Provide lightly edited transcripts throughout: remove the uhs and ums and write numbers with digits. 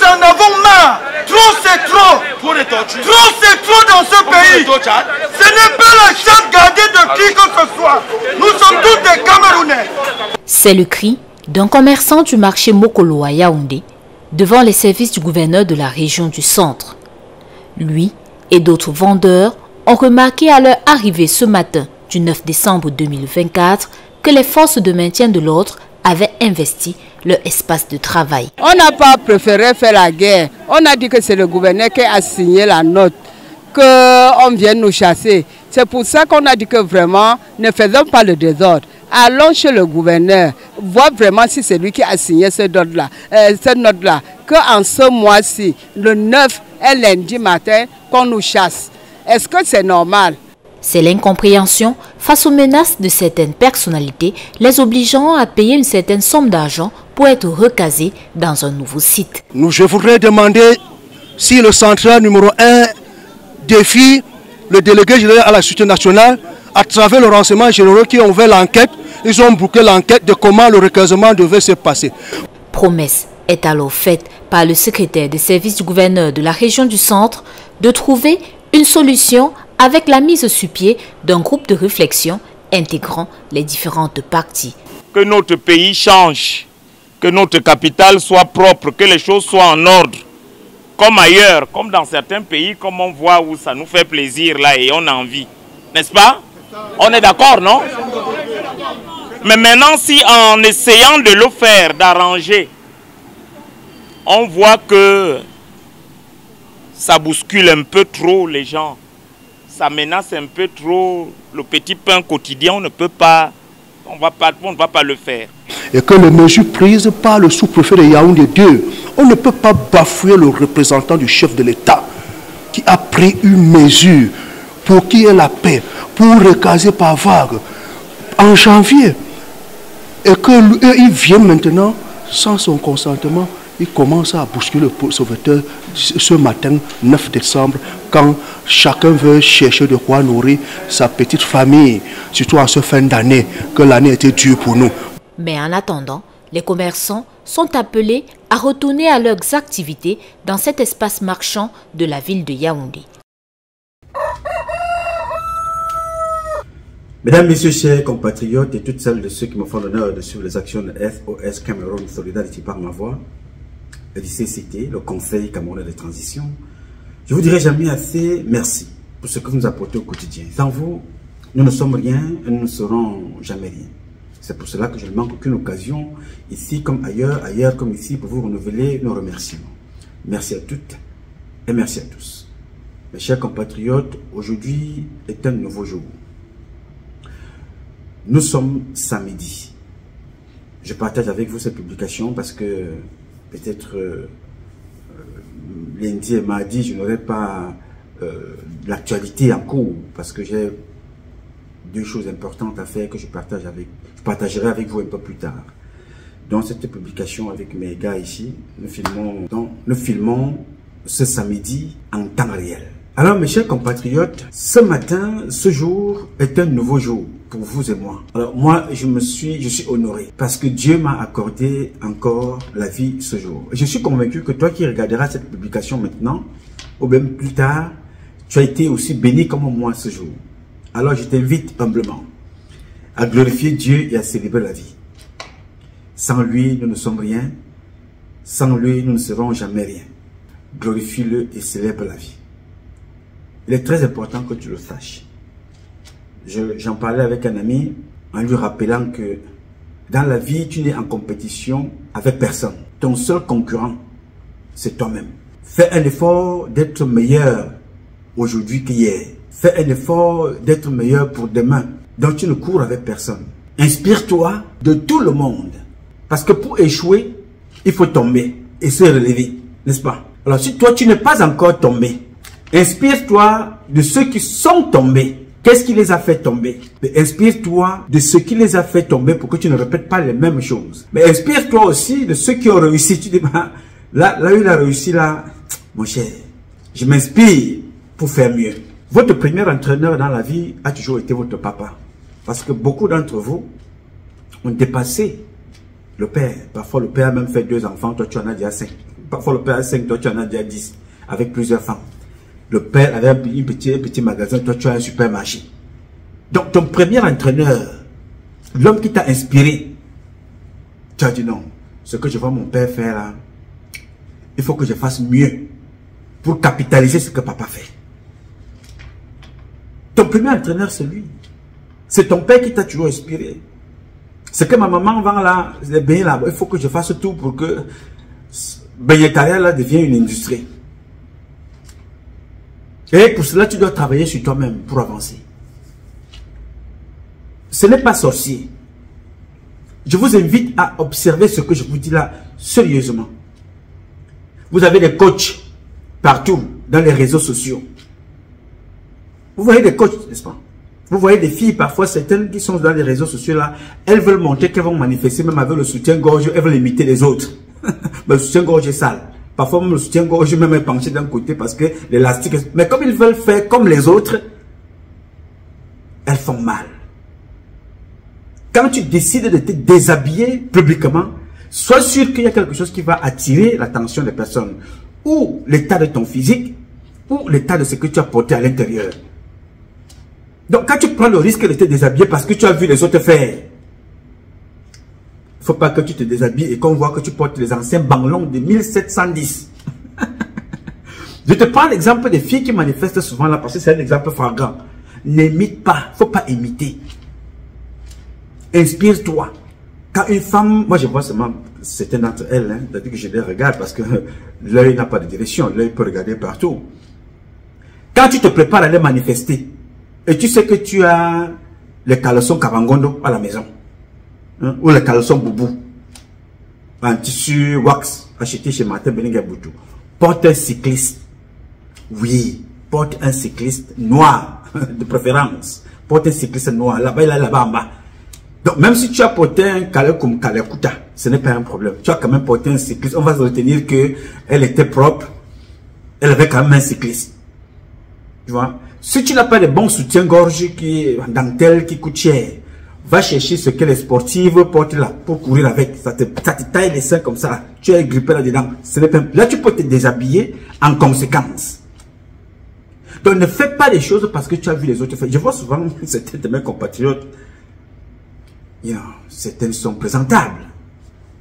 en avons marre. Trop c'est trop. Trop c'est trop dans ce pays. Ce n'est pas la chasse gardée de qui que ce soit. Nous sommes tous des Camerounais. C'est le cri d'un commerçant du marché Mokolo à Yaoundé devant les services du gouverneur de la région du centre. Lui et d'autres vendeurs ont remarqué à leur arrivée ce matin du 9 décembre 2024 que les forces de maintien de l'ordre avaient investi leur espace de travail. On n'a pas préféré faire la guerre. On a dit que c'est le gouverneur qui a signé la note, qu'on vienne nous chasser. C'est pour ça qu'on a dit que vraiment, ne faisons pas le désordre. Allons chez le gouverneur, voir vraiment si c'est lui qui a signé cette note-là. Qu'en ce mois-ci, le 9 et lundi matin, qu'on nous chasse. Est-ce que c'est normal? C'est l'incompréhension face aux menaces de certaines personnalités, les obligeant à payer une certaine somme d'argent pour être recasés dans un nouveau site. Je voudrais demander si le central numéro 1 défie le délégué général à la sécurité nationale à travers le renseignement général qui ont ouvert l'enquête. Ils ont bouclé l'enquête de comment le recasement devait se passer. Promesse est alors faite par le secrétaire des services du gouverneur de la région du centre de trouver une solution avec la mise sur pied d'un groupe de réflexion intégrant les différentes parties. Que notre pays change, que notre capitale soit propre, que les choses soient en ordre, comme ailleurs, comme dans certains pays, comme on voit où ça nous fait plaisir là et on a envie. N'est-ce pas? On est d'accord, non? Mais maintenant, si en essayant de le faire, d'arranger, on voit que ça bouscule un peu trop les gens, ça menace un peu trop le petit pain quotidien, on ne va pas le faire. Et que les mesures prises par le sous-préfet de Yaoundé 2, on ne peut pas bafouer le représentant du chef de l'État qui a pris une mesure pour qu'il y ait la paix, pour recaser par vague en janvier. Et qu'il vient maintenant sans son consentement. Il commence à bousculer le sauveteur ce matin, 9 décembre, quand chacun veut chercher de quoi nourrir sa petite famille, surtout en ce fin d'année, que l'année était dure pour nous. Mais en attendant, les commerçants sont appelés à retourner à leurs activités dans cet espace marchand de la ville de Yaoundé. Mesdames, Messieurs, chers compatriotes et toutes celles de ceux qui me font l'honneur de suivre les actions de SOS Cameroun Solidarity par ma voix, et du CCT, le Conseil camerounais de transition, je vous dirai jamais assez merci pour ce que vous nous apportez au quotidien. Sans vous, nous ne sommes rien et nous ne serons jamais rien. C'est pour cela que je ne manque aucune occasion, ici comme ailleurs comme ici, pour vous renouveler nos remerciements. Merci à toutes et merci à tous. Mes chers compatriotes, aujourd'hui est un nouveau jour. Nous sommes samedi. Je partage avec vous cette publication parce que peut-être lundi et mardi, je n'aurai pas l'actualité en cours parce que j'ai deux choses importantes à faire que je partagerai avec vous un peu plus tard. Dans cette publication avec mes gars ici, nous filmons ce samedi en temps réel. Alors mes chers compatriotes, ce matin, ce jour est un nouveau jour pour vous et moi. Alors moi, je suis honoré parce que Dieu m'a accordé encore la vie ce jour. Je suis convaincu que toi qui regarderas cette publication maintenant, ou même plus tard, tu as été aussi béni comme moi ce jour. Alors je t'invite humblement à glorifier Dieu et à célébrer la vie. Sans lui, nous ne sommes rien. Sans lui, nous ne serons jamais rien. Glorifie-le et célèbre la vie. Il est très important que tu le saches. J'en parlais avec un ami en lui rappelant que dans la vie, tu n'es en compétition avec personne. Ton seul concurrent, c'est toi-même. Fais un effort d'être meilleur aujourd'hui qu'hier. Fais un effort d'être meilleur pour demain. Donc tu ne cours avec personne. Inspire-toi de tout le monde. Parce que pour échouer, il faut tomber et se relever. N'est-ce pas? Alors si toi tu n'es pas encore tombé, inspire-toi de ceux qui sont tombés. Qu'est-ce qui les a fait tomber? Mais inspire-toi de ce qui les a fait tomber pour que tu ne répètes pas les mêmes choses. Mais inspire-toi aussi de ceux qui ont réussi. Tu dis, bah, là où il a réussi, là, mon cher, je m'inspire pour faire mieux. Votre premier entraîneur dans la vie a toujours été votre papa. Parce que beaucoup d'entre vous ont dépassé le père. Parfois, le père a même fait 2 enfants. Toi, tu en as déjà 5. Parfois, le père a 5, toi, tu en as déjà 10, avec plusieurs femmes. Le père avait un petit magasin, toi, tu as un supermarché. Donc, ton premier entraîneur, l'homme qui t'a inspiré, tu as dit non, ce que je vois mon père faire là, il faut que je fasse mieux pour capitaliser ce que papa fait. Ton premier entraîneur, c'est lui. C'est ton père qui t'a toujours inspiré. C'est que ma maman vend là, les beignets là, il faut que je fasse tout pour que beignetaria là devienne une industrie. Et pour cela, tu dois travailler sur toi-même pour avancer. Ce n'est pas sorcier. Je vous invite à observer ce que je vous dis là, sérieusement. Vous avez des coachs partout dans les réseaux sociaux. Vous voyez des coachs, n'est-ce pas? Vous voyez des filles, parfois certaines qui sont dans les réseaux sociaux là, elles veulent montrer qu'elles vont manifester même avec le soutien-gorge, elles veulent imiter les autres. Mais le soutien-gorge est sale. Parfois même le soutien-gorge même est penché d'un côté parce que l'élastique est... Mais comme ils veulent faire comme les autres, elles font mal. Quand tu décides de te déshabiller publiquement, sois sûr qu'il y a quelque chose qui va attirer l'attention des personnes. Ou l'état de ton physique, ou l'état de ce que tu as porté à l'intérieur. Donc quand tu prends le risque de te déshabiller parce que tu as vu les autres faire, il ne faut pas que tu te déshabilles et qu'on voit que tu portes les anciens banglons de 1710. Je te prends l'exemple des filles qui manifestent souvent là parce que c'est un exemple flagrant. N'imite pas, il ne faut pas imiter. Inspire-toi. Quand une femme, moi je vois seulement certaines d'entre elles, c'est-à-dire que je les regarde parce que l'œil n'a pas de direction, l'œil peut regarder partout. Quand tu te prépares à aller manifester, et tu sais que tu as les caleçons Kabangondo à la maison, hein, ou les caleçons Boubou, en tissu wax, acheté chez Martin Beninga Boutou, porte un cycliste, oui, porte un cycliste noir, de préférence, porte un cycliste noir, là-bas, là-bas en bas. Donc, même si tu as porté un calais comme Kalekuta, ce n'est pas un problème. Tu as quand même porté un cycliste. On va se retenir qu'elle était propre. Elle avait quand même un cycliste. Tu vois? Si tu n'as pas de bons soutiens-gorge qui dentelle qui coûte cher, va chercher ce que les sportives portent là pour courir avec. Ça te taille les seins comme ça. Tu es grippé là-dedans. Là, tu peux te déshabiller en conséquence. Donc, ne fais pas les choses parce que tu as vu les autres faire. Je vois souvent certains de mes compatriotes. Certaines sont présentables,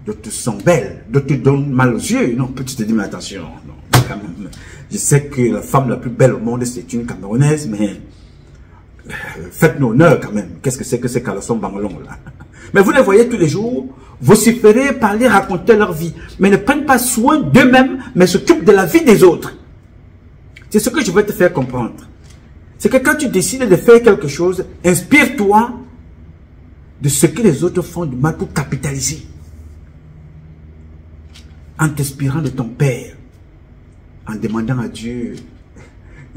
d'autres sont belles, d'autres donnent mal aux yeux. Non, tu te dis, mais attention, non, quand même. Je sais que la femme la plus belle au monde, c'est une Camerounaise, mais faites-nous honneur quand même. Qu'est-ce que c'est que ces caleçons banglons là? Mais vous les voyez tous les jours, vociférer, parler, raconter leur vie, mais ne prennent pas soin d'eux-mêmes, mais s'occupent de la vie des autres. C'est ce que je veux te faire comprendre. C'est que quand tu décides de faire quelque chose, inspire-toi de ce que les autres font du mal pour capitaliser. En t'inspirant de ton Père, en demandant à Dieu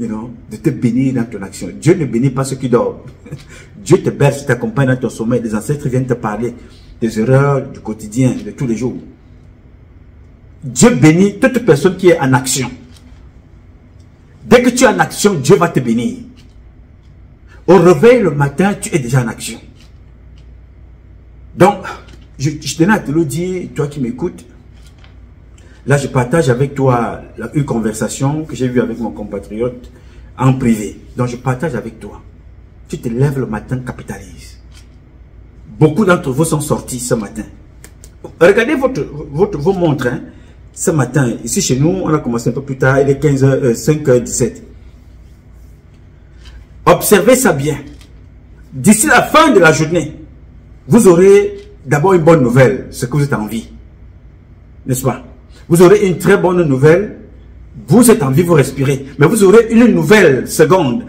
de te bénir dans ton action. Dieu ne bénit pas ceux qui dorment. Dieu te berce, t'accompagne dans ton sommeil. Les ancêtres viennent te parler des erreurs du quotidien, de tous les jours. Dieu bénit toute personne qui est en action. Dès que tu es en action, Dieu va te bénir. Au réveil le matin, tu es déjà en action. Donc, je tenais à te le dire, toi qui m'écoutes. Là, je partage avec toi une conversation que j'ai eue avec mon compatriote en privé. Donc, je partage avec toi. Tu te lèves le matin, capitalise. Beaucoup d'entre vous sont sortis ce matin. Regardez vos montres. Hein. Ce matin, ici chez nous, on a commencé un peu plus tard, il est 5h17. Observez ça bien. D'ici la fin de la journée, vous aurez d'abord une bonne nouvelle, ce que vous êtes en vie. N'est-ce pas? Vous aurez une très bonne nouvelle, vous êtes en vie, vous respirez. Mais vous aurez une nouvelle seconde.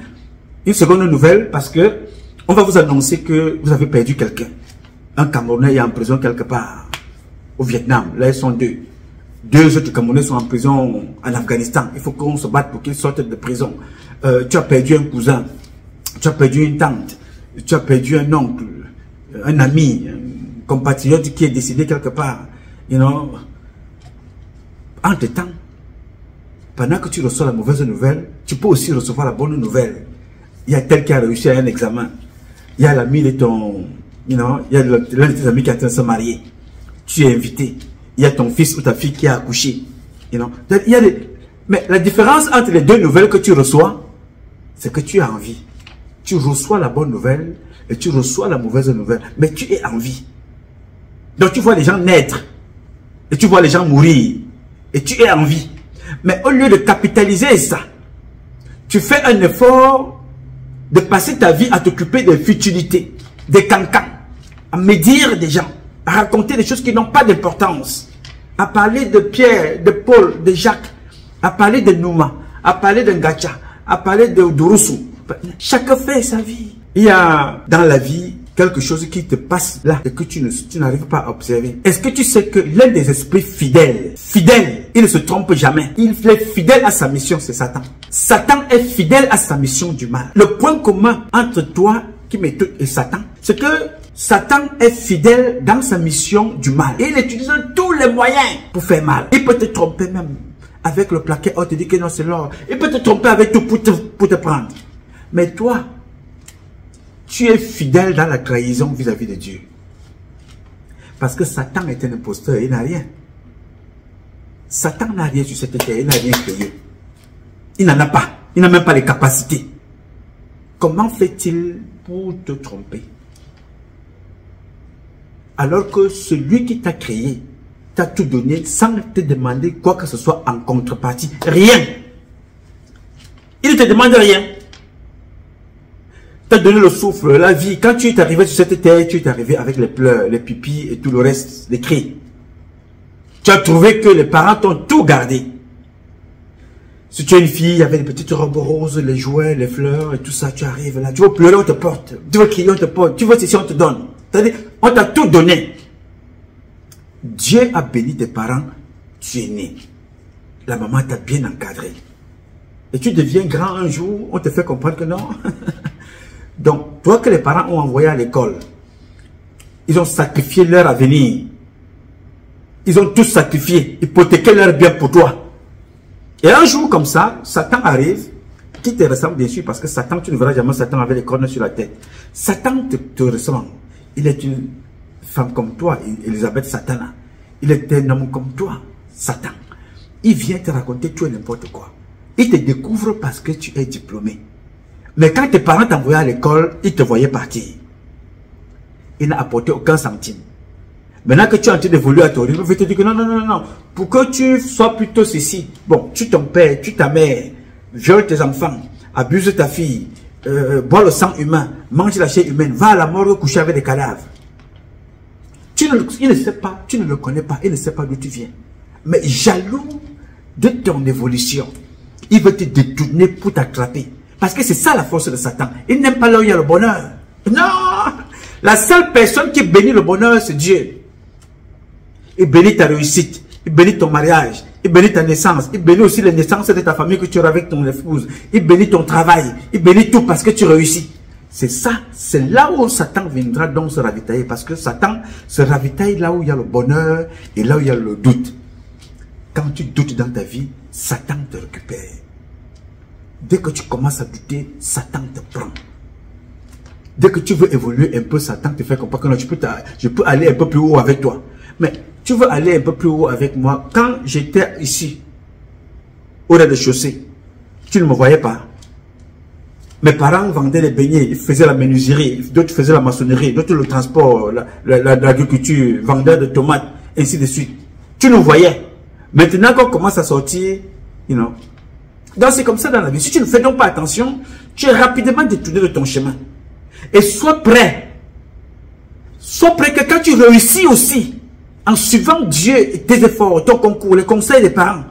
Une seconde nouvelle parce que on va vous annoncer que vous avez perdu quelqu'un. Un Camerounais est en prison quelque part au Vietnam. Là, ils sont deux. Deux autres Camerounais sont en prison en Afghanistan. Il faut qu'on se batte pour qu'ils sortent de prison. Tu as perdu un cousin. Tu as perdu une tante. Tu as perdu un oncle. Un ami, un compatriote qui est décédé quelque part, entre-temps, pendant que tu reçois la mauvaise nouvelle, tu peux aussi recevoir la bonne nouvelle. Il y a tel qui a réussi à un examen. Il y a l'ami de ton, il y a l'un de tes amis qui est en train de se marier. Tu es invité. Il y a ton fils ou ta fille qui a accouché. You know? Il y a mais la différence entre les deux nouvelles que tu reçois, c'est que tu as envie. Tu reçois la bonne nouvelle et tu reçois la mauvaise nouvelle, mais tu es en vie. Donc tu vois les gens naître et tu vois les gens mourir et tu es en vie. Mais au lieu de capitaliser ça, tu fais un effort de passer ta vie à t'occuper des futilités, des cancans, à médire des gens, à raconter des choses qui n'ont pas d'importance, à parler de Pierre, de Paul, de Jacques, à parler de Nouma, à parler de Ngacha, à parler de Douroussou. Chacun fait sa vie. Il y a dans la vie quelque chose qui te passe là et que tu n'arrives pas à observer. Est-ce que tu sais que l'un des esprits fidèles, il ne se trompe jamais. Il est fidèle à sa mission, c'est Satan. Satan est fidèle à sa mission du mal. Le point commun entre toi qui m'écoute et Satan, c'est que Satan est fidèle dans sa mission du mal. Et il utilise tous les moyens pour faire mal. Il peut te tromper même avec le plaquet. On te dit que non, c'est l'or. Il peut te tromper avec tout pour te prendre. Mais toi, tu es fidèle dans la trahison vis-à-vis de Dieu. Parce que Satan est un imposteur, il n'a rien. Satan n'a rien sur cette terre, il n'a rien créé. Il n'en a pas. Il n'a même pas les capacités. Comment fait-il pour te tromper? Alors que celui qui t'a créé t'a tout donné sans te demander quoi que ce soit en contrepartie. Rien. Il ne te demande rien. T'as donné le souffle, la vie. Quand tu es arrivé sur cette terre, tu es arrivé avec les pleurs, les pipis et tout le reste, les cris. Tu as trouvé que les parents t'ont tout gardé. Si tu es une fille, il y avait des petites robes roses, les jouets, les fleurs et tout ça, tu arrives là. Tu veux pleurer, on te porte. Tu veux crier, on te porte. Tu veux ceci, on te donne. C'est-à-dire, on t'a tout donné. Dieu a béni tes parents, tu es né. La maman t'a bien encadré. Et tu deviens grand un jour, on te fait comprendre que non. Donc, toi que les parents ont envoyé à l'école, ils ont sacrifié leur avenir. Ils ont tout sacrifié, hypothéqué leur bien pour toi. Et un jour comme ça, Satan arrive, qui te ressemble bien sûr, parce que Satan, tu ne verras jamais Satan avec les cornes sur la tête. Satan te ressemble. Il est une femme comme toi, Elisabeth Satana. Il est un homme comme toi, Satan. Il vient te raconter tout et n'importe quoi. Il te découvre parce que tu es diplômé. Mais quand tes parents t'envoyaient à l'école, ils te voyaient partir. Il n'a apporté aucun centime. Maintenant que tu es en train d'évoluer à ton rythme, il va te dire que non, non, non, non. Pour que tu sois plutôt ceci. Bon, tu ton père, tu ta mère, viole tes enfants, abuse ta fille, bois le sang humain, mange la chair humaine, va à la mort coucher avec des cadavres. Il ne sait pas, tu ne le connais pas, il ne sait pas d'où tu viens. Mais jaloux de ton évolution, il veut te détourner pour t'attraper. Parce que c'est ça la force de Satan. Il n'aime pas là où il y a le bonheur. Non! La seule personne qui bénit le bonheur, c'est Dieu. Il bénit ta réussite. Il bénit ton mariage. Il bénit ta naissance. Il bénit aussi les naissances de ta famille que tu auras avec ton épouse. Il bénit ton travail. Il bénit tout parce que tu réussis. C'est ça. C'est là où Satan viendra donc se ravitailler. Parce que Satan se ravitaille là où il y a le bonheur et là où il y a le doute. Quand tu doutes dans ta vie, Satan te récupère. Dès que tu commences à douter, Satan te prend. Dès que tu veux évoluer un peu, Satan te fait comprendre que non, je peux aller un peu plus haut avec toi. Mais tu veux aller un peu plus haut avec moi. Quand j'étais ici, au rez-de-chaussée, tu ne me voyais pas. Mes parents vendaient les beignets, ils faisaient la menuiserie, d'autres faisaient la maçonnerie, d'autres le transport, l'agriculture, vendaient de tomates, ainsi de suite. Tu nous voyais. Maintenant qu'on commence à sortir, you know. Donc c'est comme ça dans la vie. Si tu ne fais donc pas attention, tu es rapidement détourné de ton chemin. Et sois prêt. Sois prêt que quand tu réussis aussi, en suivant Dieu et tes efforts, ton concours, les conseils des parents,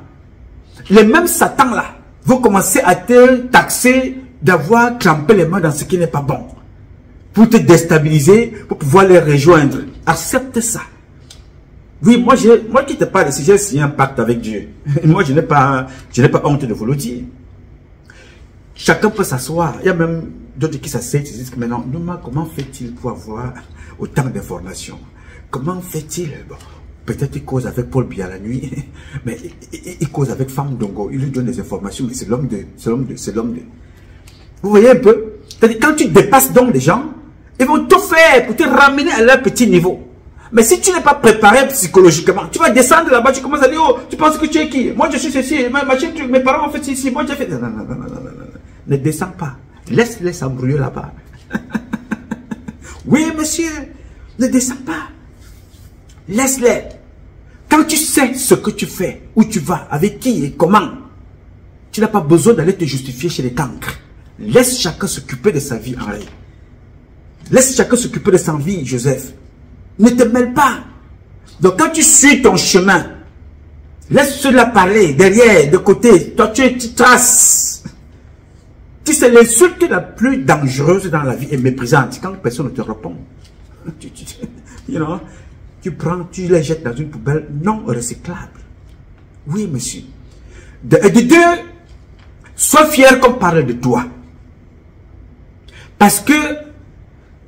les mêmes Satan là vont commencer à te taxer d'avoir trempé les mains dans ce qui n'est pas bon. Pour te déstabiliser, pour pouvoir les rejoindre. Accepte ça. Oui, moi qui te parle ici, j'ai signé un pacte avec Dieu. Moi, je n'ai pas honte de vous le dire. Chacun peut s'asseoir. Il y a même d'autres qui s'asseyent et disent que maintenant, comment fait-il pour avoir autant d'informations? Comment fait-il? Bon, peut-être il cause avec Paul Biya la nuit, mais il cause avec Femme Dongo. Il lui donne des informations, mais c'est l'homme de. Vous voyez un peu? C'est-à-dire, quand tu dépasses donc les gens, ils vont tout faire pour te ramener à leur petit niveau. Mais si tu n'es pas préparé psychologiquement, tu vas descendre là-bas, tu commences à dire, oh, tu penses que tu es qui? Moi, je suis ceci, mes parents ont fait ceci, moi, j'ai fait... Non. Ne descends pas. Laisse-les s'embrouiller là-bas. Oui, monsieur, ne descends pas. Laisse-les. Quand tu sais ce que tu fais, où tu vas, avec qui et comment, tu n'as pas besoin d'aller te justifier chez les cancres. Laisse chacun s'occuper de sa vie, Henri. Laisse chacun s'occuper de sa vie, Joseph. Ne te mêle pas. Donc quand tu suis ton chemin, laisse cela parler, derrière, de côté. Toi, tu traces. Tu sais, l'insulte la plus dangereuse dans la vie est méprisante. Quand personne ne te répond, tu prends, tu les jettes dans une poubelle non recyclable. Oui, monsieur. De deux, sois fier qu'on parle de toi. Parce que,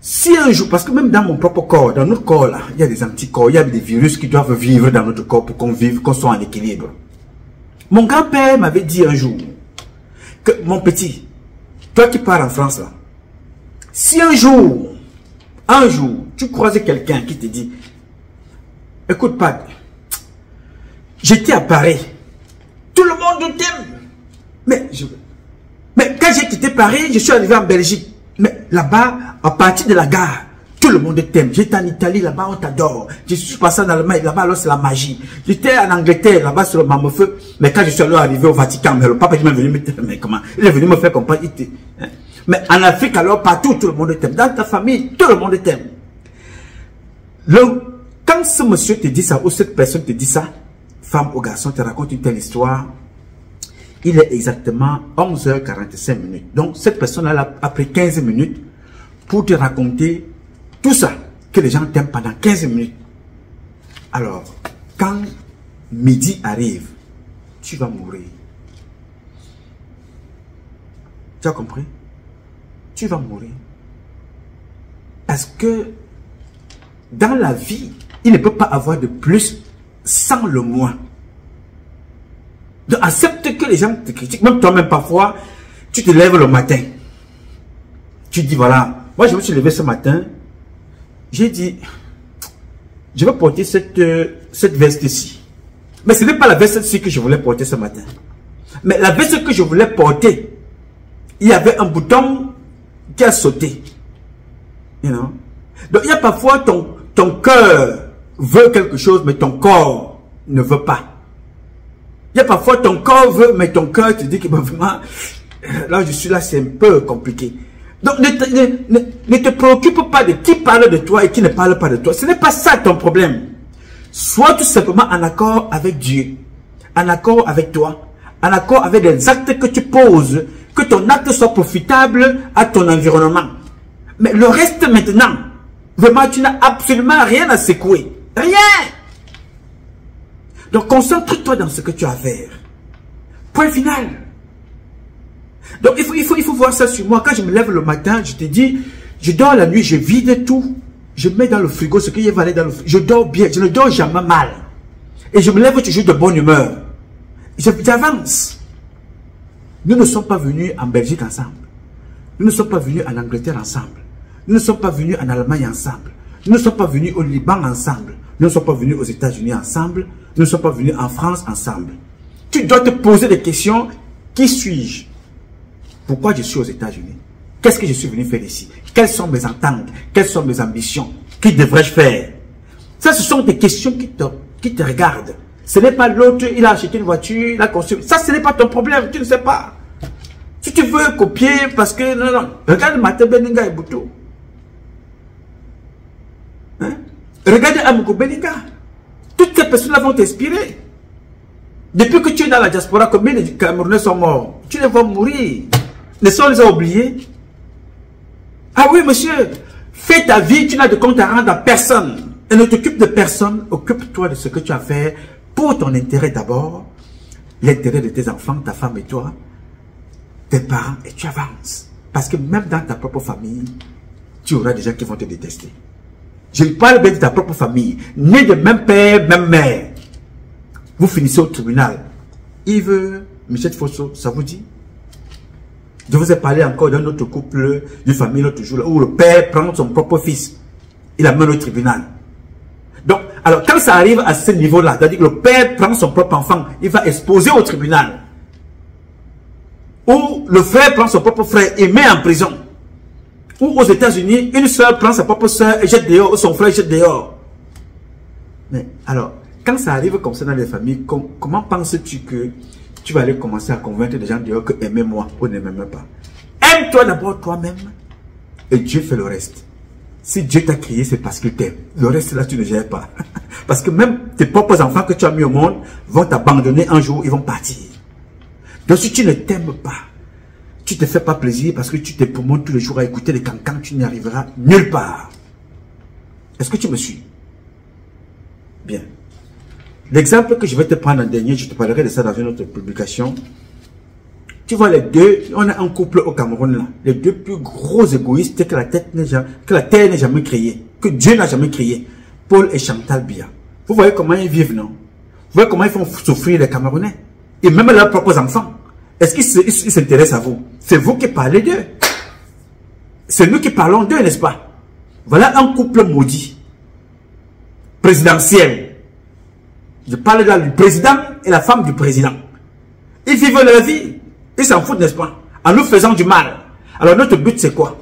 si un jour, parce que même dans mon propre corps, dans notre corps là, il y a des anticorps, il y a des virus qui doivent vivre dans notre corps pour qu'on vive, qu'on soit en équilibre. Mon grand-père m'avait dit un jour, que mon petit, toi qui pars en France là, si un jour, tu croises quelqu'un qui te dit, écoute pas, j'étais à Paris, tout le monde t'aime, mais quand j'ai quitté Paris, je suis arrivé en Belgique, mais là-bas, à partir de la gare, tout le monde t'aime. J'étais en Italie, là-bas on t'adore. Je suis passé en Allemagne, là-bas alors c'est la magie. J'étais en Angleterre, là-bas sur le Mamefeu, mais quand je suis arrivé au Vatican, mais le papa il est venu me dire, mais comment? Il est venu me faire comprendre. Mais en Afrique alors, partout, tout le monde t'aime. Dans ta famille, tout le monde t'aime. Quand ce monsieur te dit ça, ou cette personne te dit ça, femme ou garçon te raconte une telle histoire, il est exactement 11h45 minutes. Donc, cette personne-là a pris 15 minutes pour te raconter tout ça, que les gens t'aiment pendant 15 minutes. Alors, quand midi arrive, tu vas mourir. Tu as compris? Tu vas mourir. Parce que, dans la vie, il ne peut pas avoir de plus sans le moins. Donc, accepte que les gens te critiquent. Même toi-même, parfois, tu te lèves le matin. Tu dis, voilà, moi, je me suis levé ce matin. J'ai dit, je vais porter cette veste-ci. Mais ce n'est pas la veste-ci que je voulais porter ce matin. Mais la veste que je voulais porter, il y avait un bouton qui a sauté. You know? Donc, il y a parfois ton cœur veut quelque chose, mais ton corps ne veut pas. Il y a parfois ton corps veut, mais ton cœur te dit que vraiment, là je suis là, c'est un peu compliqué. Donc ne te préoccupe pas de qui parle de toi et qui ne parle pas de toi. Ce n'est pas ça ton problème. Sois tout simplement en accord avec Dieu, en accord avec toi, en accord avec les actes que tu poses, que ton acte soit profitable à ton environnement. Mais le reste maintenant, vraiment tu n'as absolument rien à secouer. Rien! Donc, concentre-toi dans ce que tu as à faire. Point final. Donc, il faut voir ça sur moi. Quand je me lève le matin, je te dis, je dors la nuit, je vide tout. Je mets dans le frigo ce qu'il va aller dans le frigo. Je dors bien, je ne dors jamais mal. Et je me lève toujours de bonne humeur. J'avance. Nous ne sommes pas venus en Belgique ensemble. Nous ne sommes pas venus en Angleterre ensemble. Nous ne sommes pas venus en Allemagne ensemble. Nous ne sommes pas venus au Liban ensemble. Nous ne sommes pas venus aux États-Unis ensemble. Nous ne sommes pas venus en France ensemble. Tu dois te poser des questions. Qui suis-je? Pourquoi je suis aux États-Unis? Qu'est-ce que je suis venu faire ici? Quelles sont mes ententes? Quelles sont mes ambitions? Que devrais-je faire? Ça, ce sont des questions qui te regardent. Ce n'est pas l'autre, il a acheté une voiture, il a construit. Ça, ce n'est pas ton problème, tu ne sais pas. Si tu veux copier, parce que... Non. Regarde Martin Beninga et Boutou. Hein? Regarde Amouko Beninga. Toutes ces personnes-là vont t'inspirer. Depuis que tu es dans la diaspora, combien de Camerounais sont morts? Tu les vois mourir. Ne sont les oubliés? Ah oui, monsieur. Fais ta vie, tu n'as de compte à rendre à personne. Et ne t'occupe de personne. Occupe-toi de ce que tu as à faire pour ton intérêt d'abord. L'intérêt de tes enfants, ta femme et toi. Tes parents, et tu avances. Parce que même dans ta propre famille, tu auras des gens qui vont te détester. Je parle bien de ta propre famille. Né de même père, même mère. Vous finissez au tribunal. Yves, Michel Fosso, ça vous dit? Je vous ai parlé encore d'un autre couple, d'une famille l'autre jour, où le père prend son propre fils. Il l'amène au tribunal. Alors, quand ça arrive à ce niveau-là, c'est-à-dire que le père prend son propre enfant, il va exposer au tribunal. Ou le frère prend son propre frère et met en prison. Ou aux États-Unis, une soeur prend sa propre soeur et jette dehors, ou son frère jette dehors. Mais alors, quand ça arrive comme ça dans les familles, comment penses-tu que tu vas aller commencer à convaincre des gens dehors que aimez-moi ou ne m'aimez pas? Aime-toi d'abord toi-même et Dieu fait le reste. Si Dieu t'a créé, c'est parce qu'il t'aime. Le reste là, tu ne gères pas. Parce que même tes propres enfants que tu as mis au monde vont t'abandonner un jour, ils vont partir. Donc si tu ne t'aimes pas, tu ne te fais pas plaisir parce que tu te promènes tous les jours à écouter les cancans, tu n'y arriveras nulle part. Est-ce que tu me suis? Bien. L'exemple que je vais te prendre en dernier, je te parlerai de ça dans une autre publication. Tu vois les deux, on a un couple au Cameroun là, les deux plus gros égoïstes que la terre n'ait jamais créé, que Dieu n'a jamais créé, Paul et Chantal Biya. Vous voyez comment ils vivent, non? Vous voyez comment ils font souffrir les Camerounais et même leurs propres enfants. Est-ce qu'ils s'intéressent à vous? C'est vous qui parlez d'eux. C'est nous qui parlons d'eux, n'est-ce pas? Voilà un couple maudit, présidentiel. Je parle là du président et la femme du président. Ils vivent leur vie. Ils s'en foutent, n'est-ce pas? En nous faisant du mal. Alors notre but c'est quoi?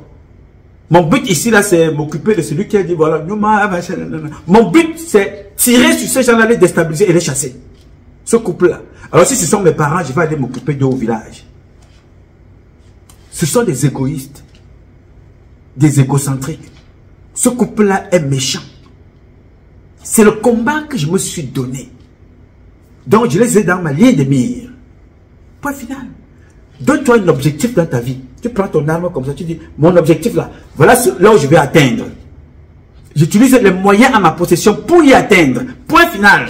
Mon but ici là c'est m'occuper de celui qui a dit voilà. Mon but c'est tirer sur ces gens-là, les déstabiliser et les chasser. Ce couple-là. Alors si ce sont mes parents, je vais aller m'occuper d'eux au village. Ce sont des égoïstes. Des égocentriques. Ce couple-là est méchant. C'est le combat que je me suis donné. Donc je les ai dans ma ligne de mire. Point final. Donne-toi un objectif dans ta vie. Tu prends ton arme comme ça, tu dis, mon objectif là, voilà là où je vais atteindre. J'utilise les moyens à ma possession pour y atteindre. Point final.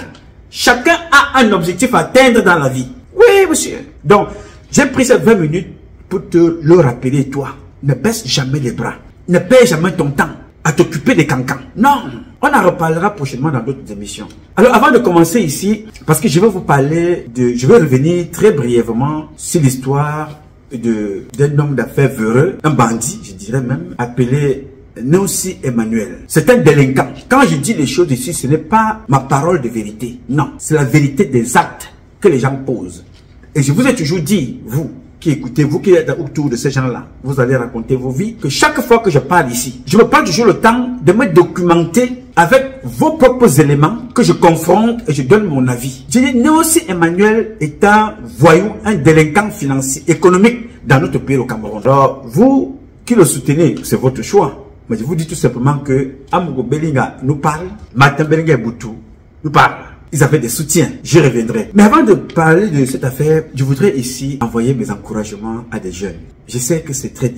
Chacun a un objectif à atteindre dans la vie. Oui, monsieur. Donc, j'ai pris ces 20 minutes pour te le rappeler, toi. Ne baisse jamais les bras. Ne perds jamais ton temps à t'occuper des cancans. Non. On en reparlera prochainement dans d'autres émissions. Alors, avant de commencer ici, parce que je vais vous parler je vais revenir très brièvement sur l'histoire d'un homme d'affaires véreux, un bandit, je dirais même, appelé Nossi Emmanuel. C'est un délinquant. Quand je dis les choses ici, ce n'est pas ma parole de vérité. Non, c'est la vérité des actes que les gens posent. Et je vous ai toujours dit, vous qui écoutez, vous qui êtes autour de ces gens-là, vous allez raconter vos vies, que chaque fois que je parle ici, je me prends toujours le temps de me documenter avec vos propres éléments que je confronte et je donne mon avis. Je dis, Nossi Emmanuel est un voyou, un délinquant financier, économique dans notre pays au Cameroun. Alors, vous qui le soutenez, c'est votre choix. Mais je vous dis tout simplement que Amogo Belinga nous parle, Martin Belinga et Boutou nous parlent. Ils avaient des soutiens, j'y reviendrai. Mais avant de parler de cette affaire, je voudrais ici envoyer mes encouragements à des jeunes. Je sais que c'est très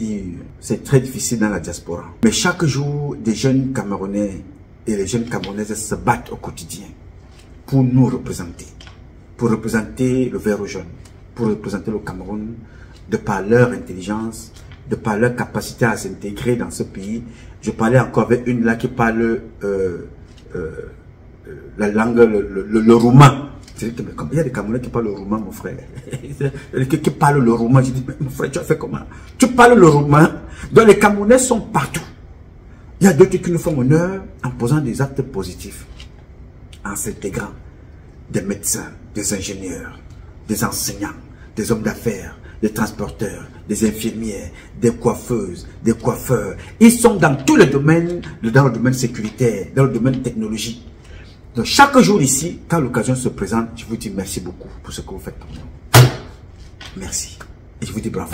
difficile dans la diaspora. Mais chaque jour, des jeunes Camerounais et les jeunes Camerounaises se battent au quotidien pour nous représenter. Pour représenter le vert jaune, pour représenter le Cameroun, de par leur intelligence, de par leur capacité à s'intégrer dans ce pays. Je parlais encore avec une là qui parle la langue, le roumain. Il y a des Camerounais qui parlent le roumain, mon frère. Qui parlent le roumain. Je dis, mais mon frère, tu as fait comment? Tu parles le roumain. Donc les Camerounais sont partout. Il y a d'autres qui nous font honneur en posant des actes positifs, en s'intégrant. Des médecins, des ingénieurs, des enseignants, des hommes d'affaires, des transporteurs, des infirmières, des coiffeuses, des coiffeurs. Ils sont dans tous les domaines, dans le domaine sécuritaire, dans le domaine technologique. Donc chaque jour ici, quand l'occasion se présente, je vous dis merci beaucoup pour ce que vous faites pour nous. Merci. Et je vous dis bravo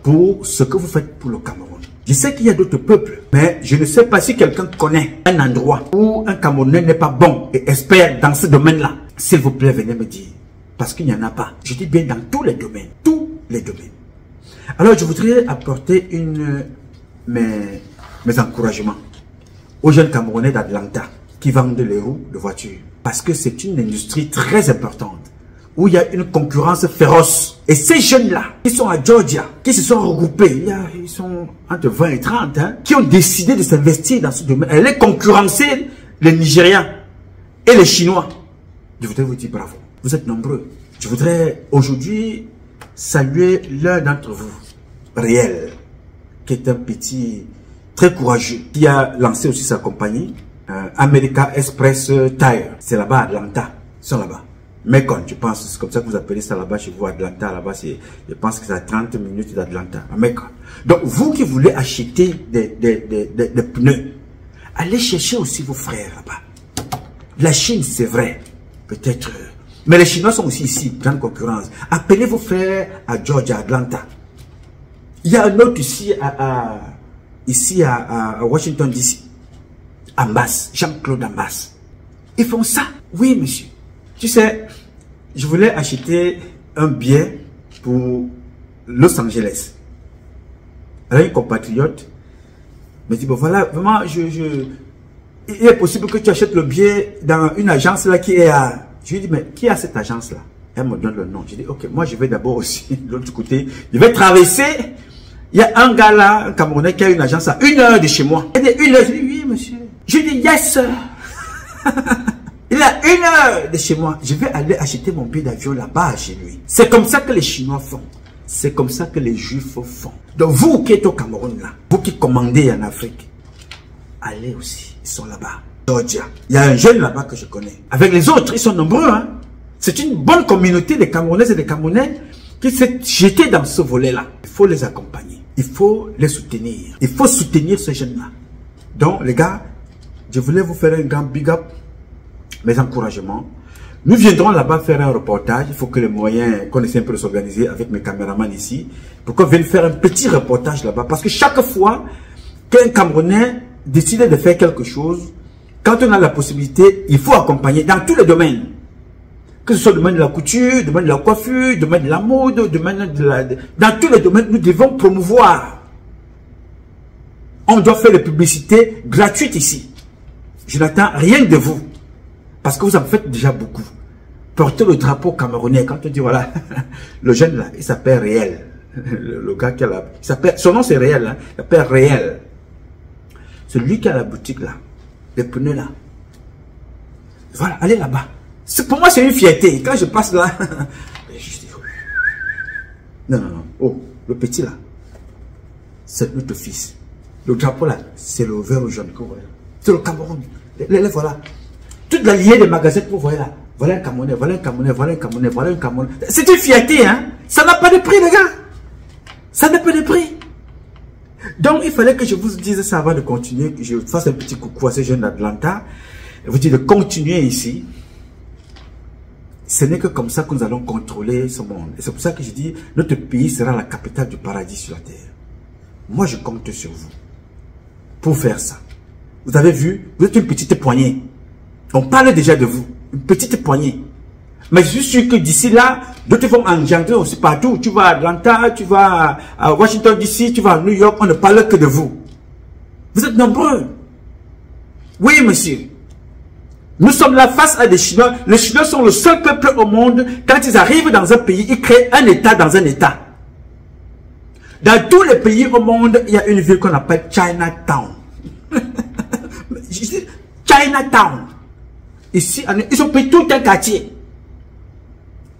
pour ce que vous faites pour le Cameroun. Je sais qu'il y a d'autres peuples, mais je ne sais pas si quelqu'un connaît un endroit où un Camerounais n'est pas bon et expert dans ce domaine-là. S'il vous plaît, venez me dire. Parce qu'il n'y en a pas. Je dis bien dans tous les domaines. Tous les domaines. Alors, je voudrais apporter mes encouragements aux jeunes Camerounais d'Atlanta qui vendent les roues de voitures. Parce que c'est une industrie très importante où il y a une concurrence féroce. Et ces jeunes-là, qui sont à Georgia, qui se sont regroupés, ils sont entre 20 et 30, qui ont décidé de s'investir dans ce domaine. Elle est concurrencer les Nigériens et les Chinois. Je voudrais vous dire bravo. Vous êtes nombreux. Je voudrais aujourd'hui saluer l'un d'entre vous, Réel, qui est un petit très courageux, qui a lancé aussi sa compagnie America Express Tire, c'est là-bas, Atlanta. Ils sont là-bas. Macon, je pense, c'est comme ça que vous appelez ça là-bas chez vous, Atlanta. Là-bas, je pense que c'est à 30 minutes d'Atlanta, à Macon. Donc, vous qui voulez acheter des pneus, allez chercher aussi vos frères là-bas. La Chine, c'est vrai, peut-être. Mais les Chinois sont aussi ici, grande concurrence. Appelez vos frères à Georgia, Atlanta. Il y a un autre ici à Washington DC. Ambas, Jean-Claude Ambas. Ils font ça. Oui, monsieur. Tu sais, je voulais acheter un billet pour Los Angeles. Alors, un compatriote me dit, bon voilà, vraiment, il est possible que tu achètes le billet dans une agence là qui est à... Je lui dis, mais qui a cette agence là? Elle me donne le nom. Je dis, ok, moi je vais d'abord aussi de l'autre côté. Je vais traverser. Il y a un gars là, un Camerounais, qui a une agence à 1 heure de chez moi. Il dit 1 heure. Je dis, oui, monsieur. Je dis, yes, sir. Il est à 1 heure de chez moi. Je vais aller acheter mon billet d'avion là-bas chez lui. C'est comme ça que les Chinois font. C'est comme ça que les Juifs font. Donc vous qui êtes au Cameroun là, vous qui commandez en Afrique, allez aussi. Ils sont là-bas. Georgia. Il y a un jeune là-bas que je connais. Avec les autres, ils sont nombreux. Hein? C'est une bonne communauté de Camerounaises et de Camerounais qui s'est jeté dans ce volet-là. Il faut les accompagner. Il faut les soutenir. Il faut soutenir ces jeunes-là. Donc, les gars, je voulais vous faire un grand big up, mes encouragements. Nous viendrons là-bas faire un reportage. Il faut que les moyens, qu'on essaie un peu de s'organiser avec mes caméramans ici, pour qu'on vienne faire un petit reportage là-bas. Parce que chaque fois qu'un Camerounais décide de faire quelque chose, quand on a la possibilité, il faut accompagner dans tous les domaines. Que ce soit le domaine de la couture, le domaine de la coiffure, le domaine de la mode, le domaine de la... Dans tous les domaines, nous devons promouvoir. On doit faire les publicités gratuites ici. Je n'attends rien de vous. Parce que vous en faites déjà beaucoup. Portez le drapeau camerounais. Quand on dit, voilà, le jeune là, il s'appelle Réel. Le gars qui a la... Son nom c'est Réel. Hein, il s'appelle Réel. C'est lui qui a la boutique là. Les pneus là. Voilà, allez là-bas. Pour moi, c'est une fierté. Quand je passe là, je dis, non, non, non. Oh, le petit là, c'est notre fils. Le drapeau là, c'est le vert ou jaune que vous voyez. C'est le Cameroun. Les voilà. Toute la lignée des magasins que vous voyez là. Voilà un Camerounais, voilà un Camerounais, voilà un Camerounais, voilà un Camerounais. C'est une fierté, hein. Ça n'a pas de prix, les gars. Ça n'a pas de prix. Donc, il fallait que je vous dise ça avant de continuer, que je fasse un petit coucou à ces jeunes d'Atlanta. Je vous dis de continuer ici. Ce n'est que comme ça que nous allons contrôler ce monde. Et c'est pour ça que je dis, notre pays sera la capitale du paradis sur la terre. Moi, je compte sur vous pour faire ça. Vous avez vu, vous êtes une petite poignée. On parle déjà de vous, une petite poignée. Mais je suis sûr que d'ici là, d'autres vont engendrer aussi partout. Tu vas à Atlanta, tu vas à Washington DC, tu vas à New York, on ne parle que de vous. Vous êtes nombreux. Oui, monsieur. Nous sommes là face à des Chinois. Les Chinois sont le seul peuple au monde, quand ils arrivent dans un pays, ils créent un État dans un État. Dans tous les pays au monde, il y a une ville qu'on appelle Chinatown. Chinatown. Ici, ils ont pris tout un quartier.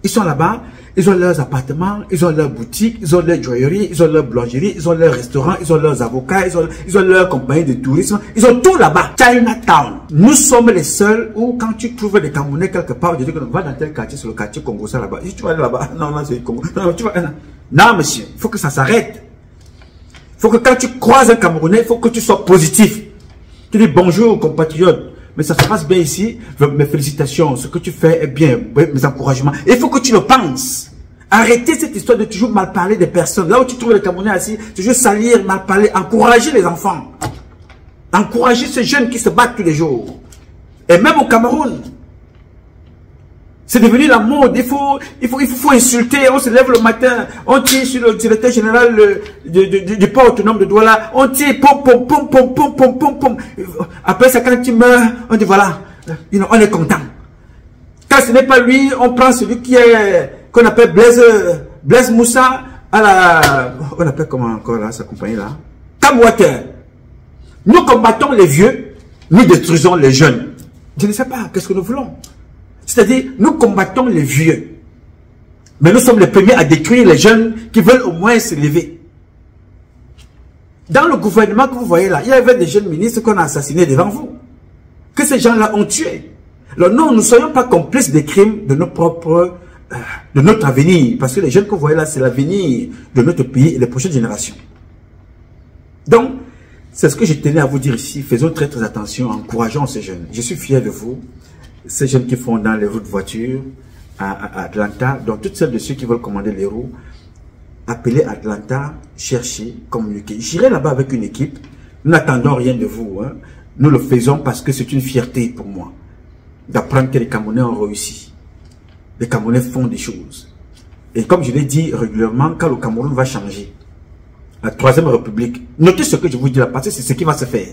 Ils sont là-bas, ils ont leurs appartements, ils ont leurs boutiques, ils ont leurs joailleries, ils ont leurs boulangeries, ils ont leurs restaurants, ils ont leurs avocats, ils ont leurs compagnies de tourisme, ils ont tout là-bas. Chinatown. Nous sommes les seuls où quand tu trouves des Camerounais quelque part, tu dis que va dans tel quartier, sur le quartier Congo, ça là-bas. Si tu vas aller là-bas, non, c'est le Congo. Non, tu vas, non, monsieur, il faut que ça s'arrête. Il faut que quand tu croises un Camerounais, il faut que tu sois positif. Tu dis bonjour, compatriote. Mais ça se passe bien ici. Mes félicitations. Ce que tu fais est bien. Mes encouragements. Il faut que tu le penses. Arrêtez cette histoire de toujours mal parler des personnes. Là où tu trouves les Camerounais assis, toujours salir, mal parler. Encourager les enfants. Encourager ces jeunes qui se battent tous les jours. Et même au Cameroun. C'est devenu la mode. Il faut insulter. On se lève le matin. On tire sur le directeur général du port autonome de Douala. On tire, pom, pom, pom, pom, pom, pom, pom, pom. Après ça, quand tu meurs, on dit voilà, on est content. Quand ce n'est pas lui, on prend celui qui est, qu'on appelle Blaise Moussa, à la, on appelle comment encore là, sa compagnie là? Camwater. Nous combattons les vieux, nous détruisons les jeunes. Je ne sais pas, qu'est-ce que nous voulons? C'est-à-dire, nous combattons les vieux. Mais nous sommes les premiers à détruire les jeunes qui veulent au moins se lever. Dans le gouvernement que vous voyez là, il y avait des jeunes ministres qu'on a assassinés devant vous. que ces gens-là ont tué. Alors non, nous ne soyons pas complices des crimes de nos propres, de notre avenir, parce que les jeunes que vous voyez là, c'est l'avenir de notre pays et des prochaines générations. Donc, c'est ce que je tenais à vous dire ici. Faisons très très attention, encourageons ces jeunes. Je suis fier de vous, ces jeunes qui font dans les roues de voiture à Atlanta. Donc, toutes celles de ceux qui veulent commander les roues, appelez Atlanta, cherchez, communiquez. J'irai là-bas avec une équipe. Nous n'attendons rien de vous. Hein. Nous le faisons parce que c'est une fierté pour moi d'apprendre que les Camerounais ont réussi. Les Camerounais font des choses. Et comme je l'ai dit régulièrement, quand le Cameroun va changer, la Troisième République, notez ce que je vous dis là, parce que c'est ce qui va se faire.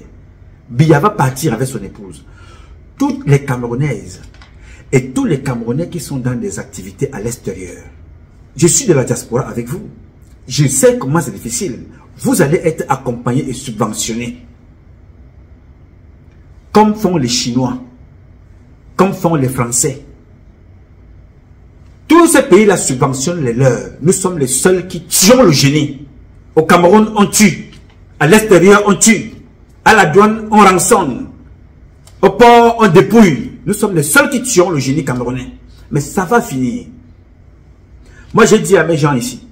Biya va partir avec son épouse. Toutes les Camerounaises et tous les Camerounais qui sont dans des activités à l'extérieur. Je suis de la diaspora avec vous. Je sais comment c'est difficile. Vous allez être accompagnés et subventionnés. Comme font les Chinois. Comme font les Français. Tous ces pays-là subventionnent les leurs. Nous sommes les seuls qui tuons le génie. Au Cameroun, on tue. À l'extérieur, on tue. À la douane, on rançonne. Au port, on dépouille. Nous sommes les seuls qui tuons le génie camerounais. Mais ça va finir. Moi, j'ai dit à mes gens ici,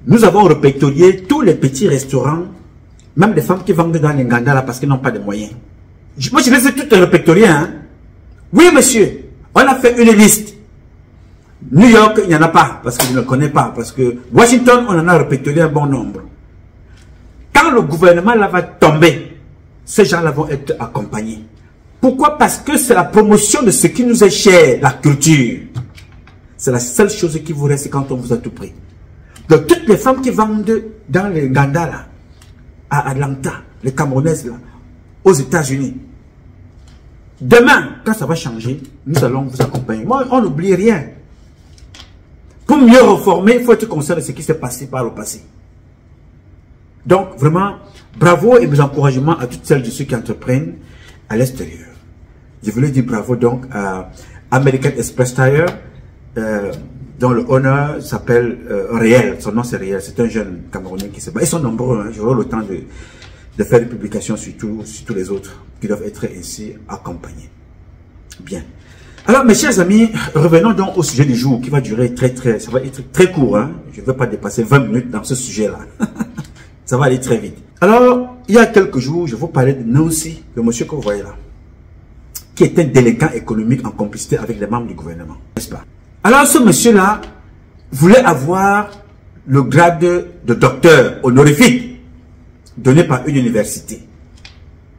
nous avons répertorié tous les petits restaurants, même les femmes qui vendent dans les Nganda là parce qu'ils n'ont pas de moyens. Moi, je les ai toutes répertoriées. Hein? Oui, monsieur, on a fait une liste. New York, il n'y en a pas, parce que je ne le connais pas. Parce que Washington, on en a répertorié un bon nombre. Quand le gouvernement là va tomber, ces gens-là vont être accompagnés. Pourquoi? Parce que c'est la promotion de ce qui nous est cher, la culture. C'est la seule chose qui vous reste quand on vous a tout pris. Donc, toutes les femmes qui vendent dans les Nganda, là, à Atlanta, les Camerounaises, là, aux États-Unis, demain, quand ça va changer, nous allons vous accompagner. Moi, on n'oublie rien. Pour mieux reformer, il faut être conscient de ce qui s'est passé par le passé. Donc, vraiment, bravo et mes encouragements à toutes celles de ceux qui entreprennent à l'extérieur. Je voulais dire bravo donc à American Express Tire, dont le honneur s'appelle Réel. Son nom c'est Réel. C'est un jeune Camerounais qui se bat. Ils sont nombreux. Hein. J'aurai le temps de faire des publications sur tous les autres qui doivent être ainsi accompagnés. Bien. Alors, mes chers amis, revenons donc au sujet du jour qui va durer ça va être très court. Hein. Je ne vais pas dépasser 20 minutes dans ce sujet-là. Ça va aller très vite. Alors, il y a quelques jours, je vous parlais de Nancy, le monsieur que vous voyez là, qui est un délinquant économique en complicité avec les membres du gouvernement. N'est-ce pas? Alors, ce monsieur-là voulait avoir le grade de docteur honorifique donné par une université.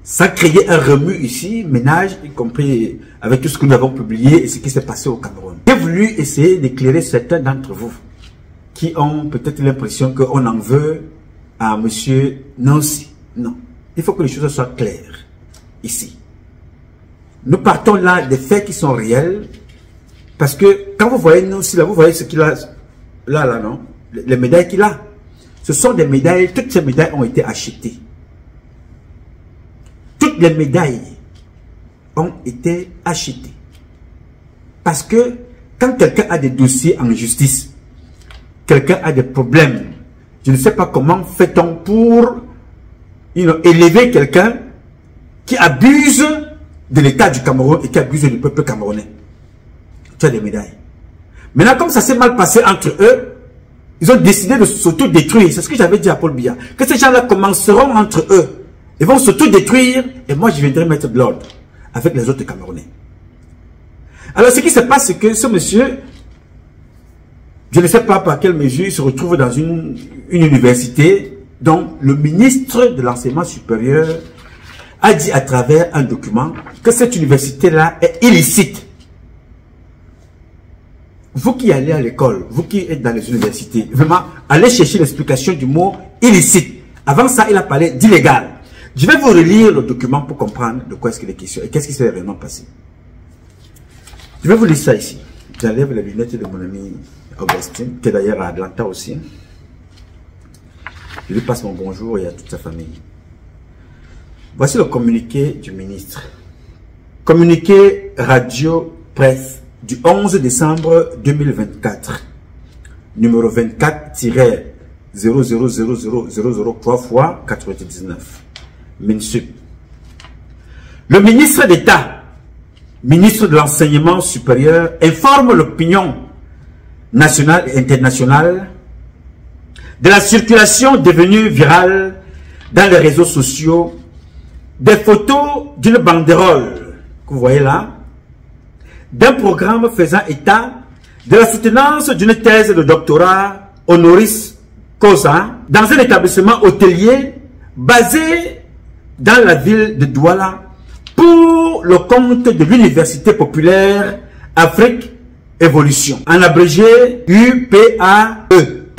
Ça créait un remue ici, ménage, y compris avec tout ce que nous avons publié et ce qui s'est passé au Cameroun. J'ai voulu essayer d'éclairer certains d'entre vous qui ont peut-être l'impression qu'on en veut à monsieur Nancy. Non. Il faut que les choses soient claires ici. Nous partons là des faits qui sont réels parce que quand vous voyez Nancy là, vous voyez ce qu'il a là, non? Les médailles qu'il a. Ce sont des médailles, toutes ces médailles ont été achetées. Toutes les médailles ont été achetées. Parce que quand quelqu'un a des dossiers en justice, quelqu'un a des problèmes, je ne sais pas comment fait-on pour élever quelqu'un qui abuse de l'État du Cameroun et qui abuse du peuple camerounais. Tu as des médailles. Maintenant, comme ça s'est mal passé entre eux, ils ont décidé de s'auto-détruire. C'est ce que j'avais dit à Paul Biya. Que ces gens-là commenceront entre eux. Ils vont s'auto-détruire et moi je viendrai mettre de l'ordre avec les autres Camerounais. Alors ce qui se passe, c'est que ce monsieur, je ne sais pas par quelle mesure, il se retrouve dans une université dont le ministre de l'enseignement supérieur a dit à travers un document que cette université-là est illicite. Vous qui allez à l'école, vous qui êtes dans les universités, vraiment, allez chercher l'explication du mot illicite. Avant ça, il a parlé d'illégal. Je vais vous relire le document pour comprendre de quoi est-ce qu'il est question et qu'est-ce qui s'est réellement passé. Je vais vous lire ça ici. J'enlève les lunettes de mon ami Augustin, qui est d'ailleurs à Atlanta aussi. Je lui passe mon bonjour et à toute sa famille. Voici le communiqué du ministre. Communiqué radio-presse du 11 décembre 2024. Numéro 24-000003 fois 99. MINSUP. Le ministre d'État, ministre de l'Enseignement supérieur, informe l'opinion nationale et internationale de la circulation devenue virale dans les réseaux sociaux des photos d'une banderole que vous voyez là, d'un programme faisant état de la soutenance d'une thèse de doctorat honoris causa dans un établissement hôtelier basé dans la ville de Douala pour le compte de l'Université populaire Afrique Évolution, en abrégé UPAE.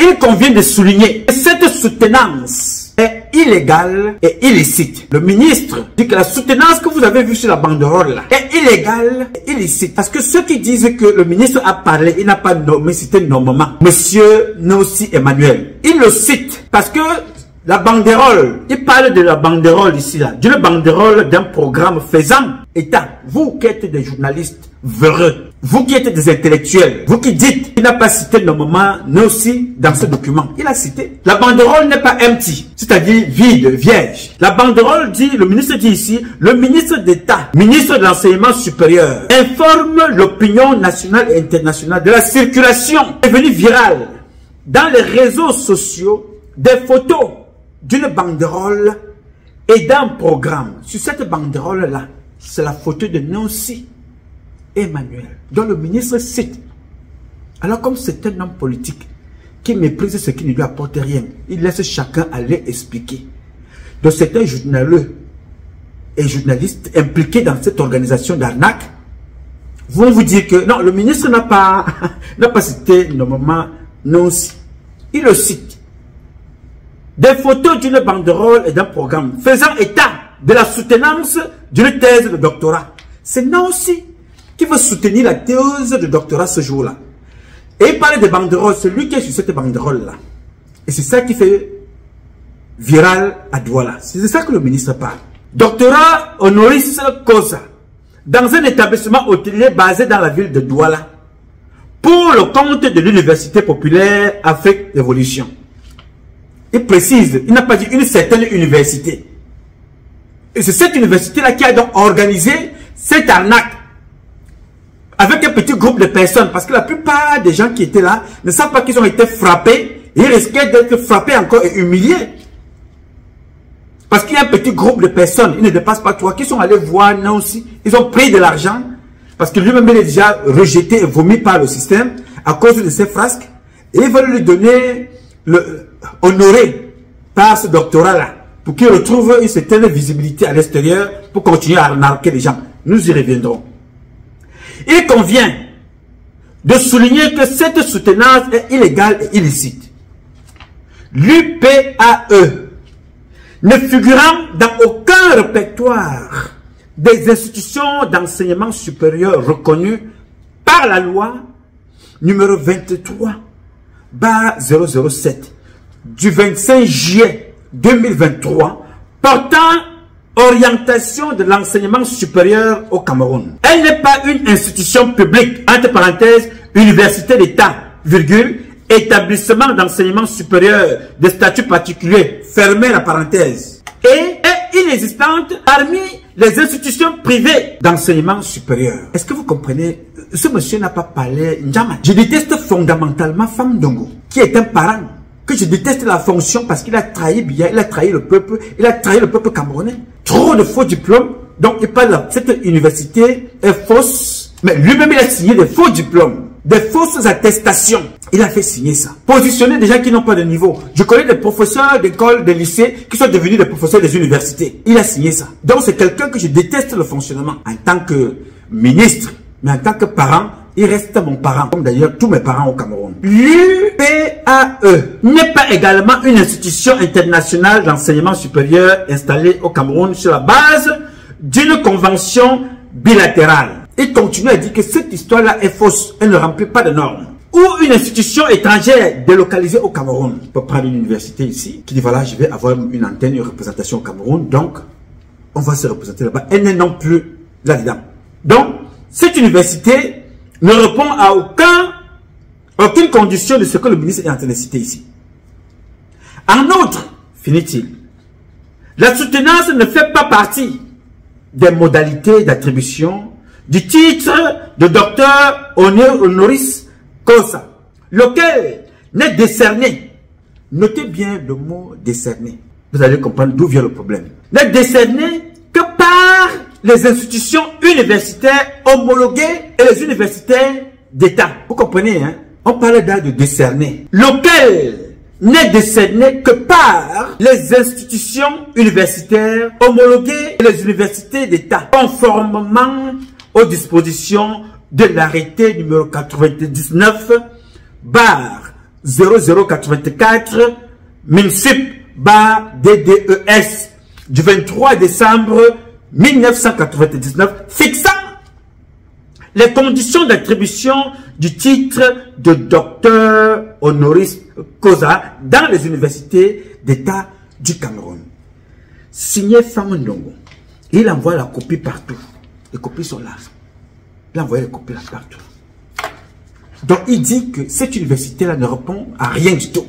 Il convient de souligner que cette soutenance est illégale et illicite. Le ministre dit que la soutenance que vous avez vue sur la banderole là est illégale et illicite. Parce que ceux qui disent que le ministre a parlé, il n'a pas nommé, cité nommément Monsieur Nossi Emmanuel. Il le cite parce que la banderole, il parle de la banderole ici là, d'une banderole d'un programme faisant état. Vous qui êtes des journalistes véreux, vous qui êtes des intellectuels, vous qui dites qu'il n'a pas cité nommément Nossi dans ce document. Il a cité. La banderole n'est pas empty, c'est-à-dire vide, vierge. La banderole dit, le ministre dit ici, le ministre d'État, ministre de l'Enseignement supérieur, informe l'opinion nationale et internationale de la circulation devenue virale dans les réseaux sociaux des photos d'une banderole et d'un programme. Sur cette banderole-là, c'est la photo de Nossi Emmanuel, dont le ministre cite. Alors comme c'est un homme politique qui méprise ce qui ne lui apporte rien, il laisse chacun aller expliquer. Donc c'est un journaleux et journaliste impliqué dans cette organisation d'arnaque. Vont vous dire que non, le ministre n'a pas cité normalement Nossi. Il le cite. Des photos d'une banderole et d'un programme faisant état de la soutenance d'une thèse de doctorat. C'est Nossi qui veut soutenir la thèse de doctorat ce jour-là. Et il parle de banderole, celui qui est sur cette banderole-là. Et c'est ça qui fait viral à Douala. C'est de ça que le ministre parle. Doctorat honoris causa dans un établissement hôtelier basé dans la ville de Douala pour le compte de l'Université populaire Afrique d'Évolution. Il précise, il n'a pas dit une certaine université. Et c'est cette université-là qui a donc organisé cette arnaque avec un petit groupe de personnes. Parce que la plupart des gens qui étaient là ne savent pas qu'ils ont été frappés. Et ils risquaient d'être frappés encore et humiliés. Parce qu'il y a un petit groupe de personnes, ils ne dépassent pas 3, qui sont allés voir Nossi. Ils ont pris de l'argent. Parce que lui-même, il est déjà rejeté et vomi par le système à cause de ses frasques. Et ils veulent lui donner honoré par ce doctorat-là, pour qu'il retrouve une certaine visibilité à l'extérieur, pour continuer à arnaquer les gens. Nous y reviendrons. Il convient de souligner que cette soutenance est illégale et illicite. L'UPAE, ne figurant dans aucun répertoire des institutions d'enseignement supérieur reconnues par la loi numéro 23/007 du 25 juillet 2023 portant orientation de l'enseignement supérieur au Cameroun. Elle n'est pas une institution publique, entre parenthèses, université d'État, virgule, établissement d'enseignement supérieur de statut particulier, fermez la parenthèse, et est inexistante parmi les institutions privées d'enseignement supérieur. Est-ce que vous comprenez? Ce monsieur n'a pas parlé Ndjama. Je déteste fondamentalement Fam Ndongo, qui est un parent, que je déteste la fonction parce qu'il a trahi bien, il a trahi le peuple, camerounais. Trop de faux diplômes. Donc il parle de cette université est fausse, mais lui-même il a signé des faux diplômes, des fausses attestations. Il a fait signer ça. Positionner des gens qui n'ont pas de niveau. Je connais des professeurs d'école, des lycées qui sont devenus des professeurs des universités. Il a signé ça. Donc c'est quelqu'un que je déteste le fonctionnement. En tant que ministre, mais en tant que parent, il reste mon parent, comme d'ailleurs tous mes parents au Cameroun. L'UPAE n'est pas également une institution internationale d'enseignement supérieur installée au Cameroun sur la base d'une convention bilatérale. Il continue à dire que cette histoire-là est fausse, elle ne remplit pas de normes. Ou une institution étrangère délocalisée au Cameroun. On peut prendre une université ici, qui dit voilà, je vais avoir une antenne, une représentation au Cameroun, donc on va se représenter là-bas. Elle n'est non plus là-dedans. Donc, cette université ne répond à aucune condition de ce que le ministre est en train de citer ici. En outre, finit-il, la soutenance ne fait pas partie des modalités d'attribution du titre de docteur honoris causa, lequel n'est décerné, notez bien le mot décerné, vous allez comprendre d'où vient le problème, n'est décerné que par les institutions universitaires homologuées et les universités d'État. Vous comprenez, hein? On parlait là de décerner, lequel n'est décerné que par les institutions universitaires homologuées et les universités d'État, conformément aux dispositions de l'arrêté numéro 99/0084 MINSUP/DDES du 23 décembre 1999 fixant les conditions d'attribution du titre de docteur honoris causa dans les universités d'État du Cameroun. Signé Famondongo. Il envoie la copie partout. Les copies sont là. Il envoie les copies là partout. Donc il dit que cette université-là ne répond à rien du tout.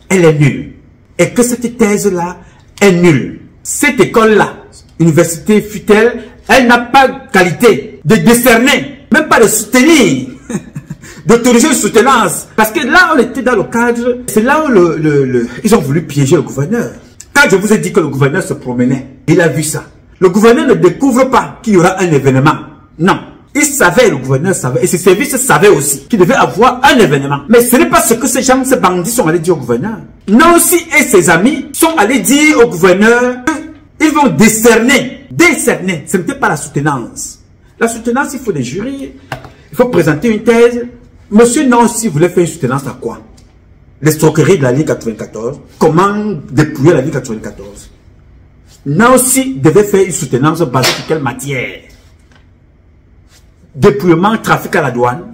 Elle est nulle. Et que cette thèse-là est nulle. Cette école-là, université fut-elle, elle n'a pas de qualité de décerner, même pas de soutenir, d'autoriser une soutenance. Parce que là, on était dans le cadre, c'est là où ils ont voulu piéger le gouverneur. Quand je vous ai dit que le gouverneur se promenait, il a vu ça. Le gouverneur ne découvre pas qu'il y aura un événement. Non. Il savait, le gouverneur savait, et ses services savaient aussi qu'il devait avoir un événement. Mais ce n'est pas ce que ces gens, ces bandits sont allés dire au gouverneur. Nancy et ses amis sont allés dire au gouverneur qu'ils vont décerner. Décerner, ce n'était pas la soutenance. La soutenance, il faut des jurys, il faut présenter une thèse. Monsieur Nancy voulait faire une soutenance à quoi? L'escroquerie de la Ligue 94. Comment dépouiller la Ligue 94? Nancy devait faire une soutenance basée sur quelle matière? Dépouillement, trafic à la douane,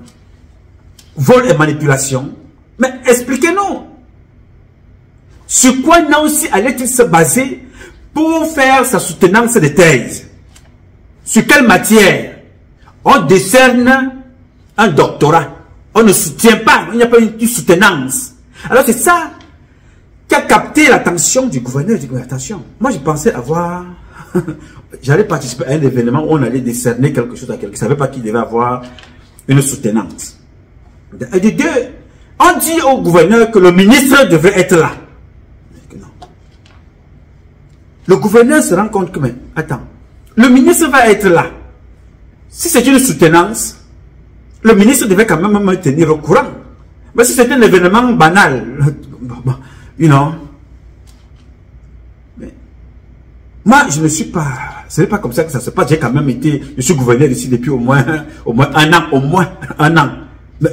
vol et manipulation. Mais expliquez-nous. Sur quoi Nancy allait-il se baser pour faire sa soutenance de thèse? Sur quelle matière? On décerne un doctorat. On ne soutient pas, il n'y a pas une soutenance. Alors c'est ça qui a capté l'attention du gouverneur. Du gouverneur. Attention, moi je pensais avoir... J'allais participer à un événement où on allait décerner quelque chose à quelqu'un. Je ne savais pas qu'il devait avoir une soutenance. Et de deux, on dit au gouverneur que le ministre devait être là. Non. Le gouverneur se rend compte que, mais attends, le ministre va être là. Si c'est une soutenance, le ministre devait quand même me tenir au courant. Mais si c'est un événement banal, you know, mais moi, je ne suis pas... Ce n'est pas comme ça que ça se passe. J'ai quand même été... Je suis gouverneur ici depuis au moins un an.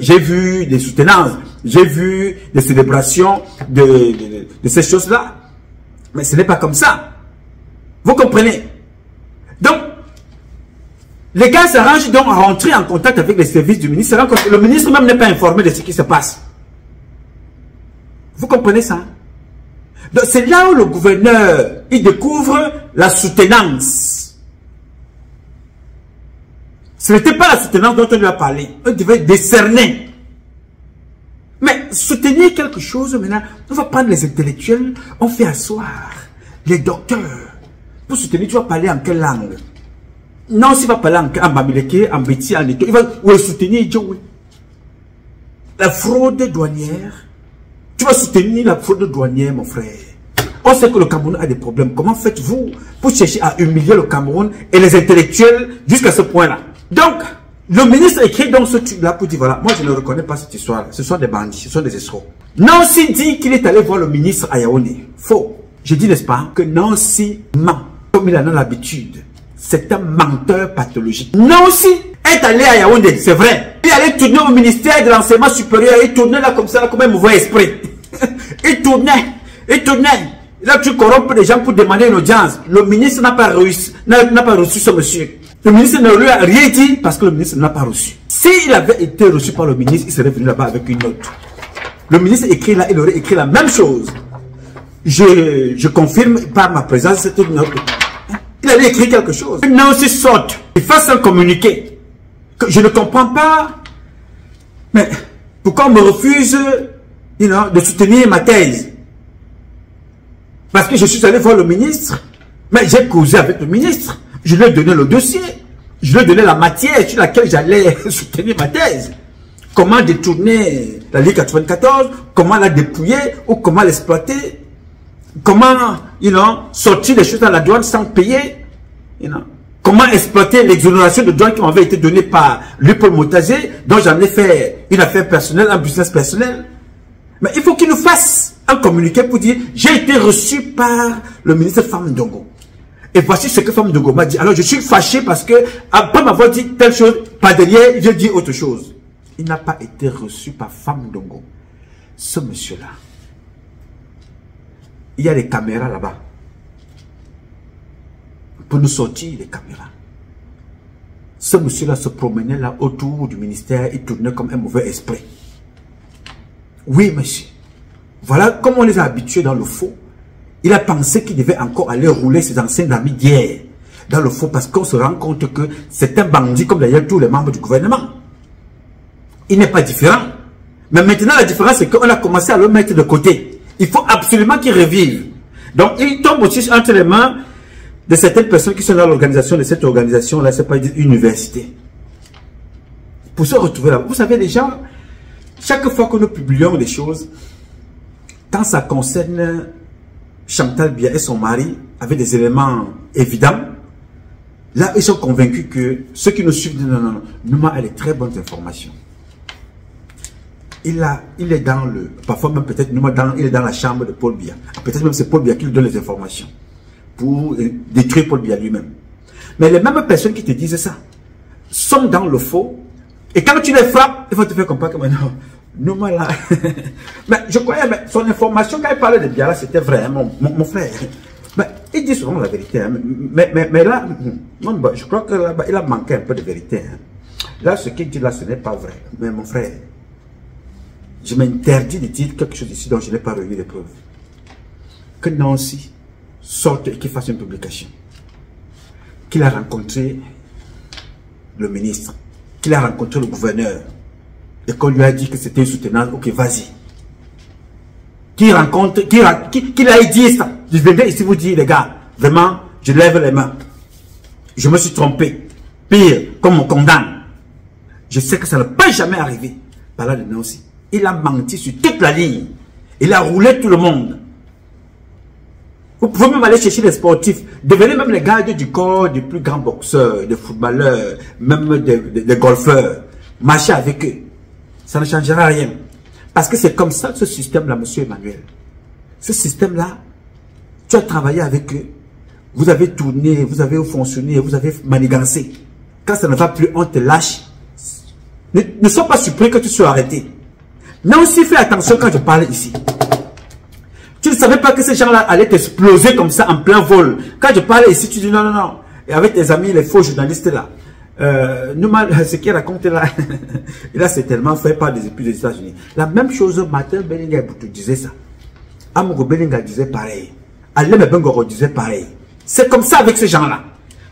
J'ai vu des soutenances. J'ai vu des célébrations de ces choses-là. Mais ce n'est pas comme ça. Vous comprenez? Donc, les gars s'arrangent donc à rentrer en contact avec les services du ministre. Le ministre même n'est pas informé de ce qui se passe. Vous comprenez ça? Donc c'est là où le gouverneur, il découvre la soutenance. Ce n'était pas la soutenance dont on lui a parlé. On devait décerner. Mais soutenir quelque chose, maintenant, on va prendre les intellectuels, on fait asseoir les docteurs. Pour soutenir, tu vas parler en quelle langue? Non, s'il va parler en bamileke, en béti, en éto, il va soutenir, la fraude douanière. Tu vas soutenir la fraude douanière, mon frère. On sait que le Cameroun a des problèmes. Comment faites-vous pour chercher à humilier le Cameroun et les intellectuels jusqu'à ce point-là? Donc, le ministre écrit dans ce truc-là pour dire, voilà, moi je ne reconnais pas cette histoire-là. Ce sont des bandits, ce sont des escrocs. Nancy dit qu'il est allé voir le ministre à Yaoundé. Faux. Je dis, n'est-ce pas, que Nancy ment, comme il en a l'habitude. C'est un menteur pathologique. Nancy est allé à Yaoundé, c'est vrai. Il allait tourner au ministère de l'enseignement supérieur. Il tournait là comme ça, là, comme un mauvais esprit. Il tournait. Là, tu corrompes les gens pour demander une audience. Le ministre n'a pas reçu ce monsieur. Le ministre ne lui a rien dit parce que le ministre n'a pas reçu. S'il avait été reçu par le ministre, il serait venu là-bas avec une note. Le ministre écrit là, il aurait écrit la même chose. Je confirme par ma présence cette note. Il avait écrit quelque chose. Non, c'est sorte. Il fasse un communiqué. Que je ne comprends pas. Mais pourquoi on me refuse de soutenir ma thèse? Parce que je suis allé voir le ministre. Mais j'ai causé avec le ministre. Je lui ai donné le dossier. Je lui ai donné la matière sur laquelle j'allais soutenir ma thèse. Comment détourner la Ligue 94, comment la dépouiller ou comment l'exploiter. Comment, sortir les choses à la douane sans payer. Comment exploiter l'exonération de douane qui m'avait été donnée par lui, Paul Motazé, dont j'en ai fait une affaire personnelle, un business personnel. Mais il faut qu'il nous fasse un communiqué pour dire « J'ai été reçu par le ministre Fam Ndongo. Et voici ce que Fam Ndongo m'a dit. Alors je suis fâché parce que, après m'avoir dit telle chose, par derrière, j'ai dit autre chose. » Il n'a pas été reçu par Fam Ndongo. Ce monsieur-là, il y a les caméras là-bas. Pour nous sortir les caméras. Ce monsieur-là se promenait là autour du ministère, il tournait comme un mauvais esprit. Oui, monsieur. Voilà comment on les a habitués dans le faux. Il a pensé qu'il devait encore aller rouler ses anciens amis d'hier dans le faux parce qu'on se rend compte que c'est un bandit comme d'ailleurs tous les membres du gouvernement. Il n'est pas différent. Mais maintenant, la différence, c'est qu'on a commencé à le mettre de côté. Il faut absolument qu'il revive. Donc, il tombe aussi entre les mains de certaines personnes qui sont dans l'organisation de cette organisation-là, c'est pas une université. Pour se retrouver là, vous savez, les gens, chaque fois que nous publions des choses, quand ça concerne Chantal Biya et son mari, avec des éléments évidents, là, ils sont convaincus que ceux qui nous suivent disent non, Nouma a des très bonnes informations. Il est dans le, parfois même peut-être Nouma, il est dans la chambre de Paul Biya. Peut-être même c'est Paul Biya qui lui donne les informations pour détruire Paul Biya lui-même. Mais les mêmes personnes qui te disent ça sont dans le faux. Et quand tu les frappes, ils vont te faire comprendre que maintenant, Nouma là. Mais je croyais, mais son information, quand il parlait de Biya là, c'était vrai, hein, mon frère. Mais il dit souvent la vérité. Hein, mais là, non, je crois que là, il a manqué un peu de vérité. Hein. Là, ce qu'il dit là, ce n'est pas vrai. Mais mon frère, je m'interdis de dire quelque chose ici dont je n'ai pas revu les preuves. Que Nancy sorte et qu'il fasse une publication. Qu'il a rencontré le ministre, qu'il a rencontré le gouverneur, et qu'on lui a dit que c'était une soutenance, ok, vas-y. Qu'il a dit ça. Je viendrai ici vous dire, les gars, vraiment, je lève les mains. Je me suis trompé. Pire, comme on condamne. Je sais que ça ne peut jamais arriver. Par là de Nancy. Il a menti sur toute la ligne. Il a roulé tout le monde. Vous pouvez même aller chercher les sportifs. Devenez même les gardes du corps des plus grands boxeurs, des footballeurs, même des golfeurs. Marchez avec eux. Ça ne changera rien. Parce que c'est comme ça, ce système-là, monsieur Emmanuel. Ce système-là, tu as travaillé avec eux. Vous avez tourné, vous avez fonctionné, vous avez manigancé. Quand ça ne va plus, on te lâche. Ne sois pas surpris que tu sois arrêté. Mais aussi fais attention quand je parle ici. Tu ne savais pas que ces gens-là allaient t'exploser comme ça en plein vol. Quand je parlais ici, tu dis non, non, non. Et avec tes amis, les faux journalistes là. Ce qu'il raconte là, et là c'est tellement fait par des époux des États-Unis. La même chose, Martin Bellinga disait ça. Amogo Bellinga disait pareil. Alem Bengoro disait pareil. C'est comme ça avec ces gens-là.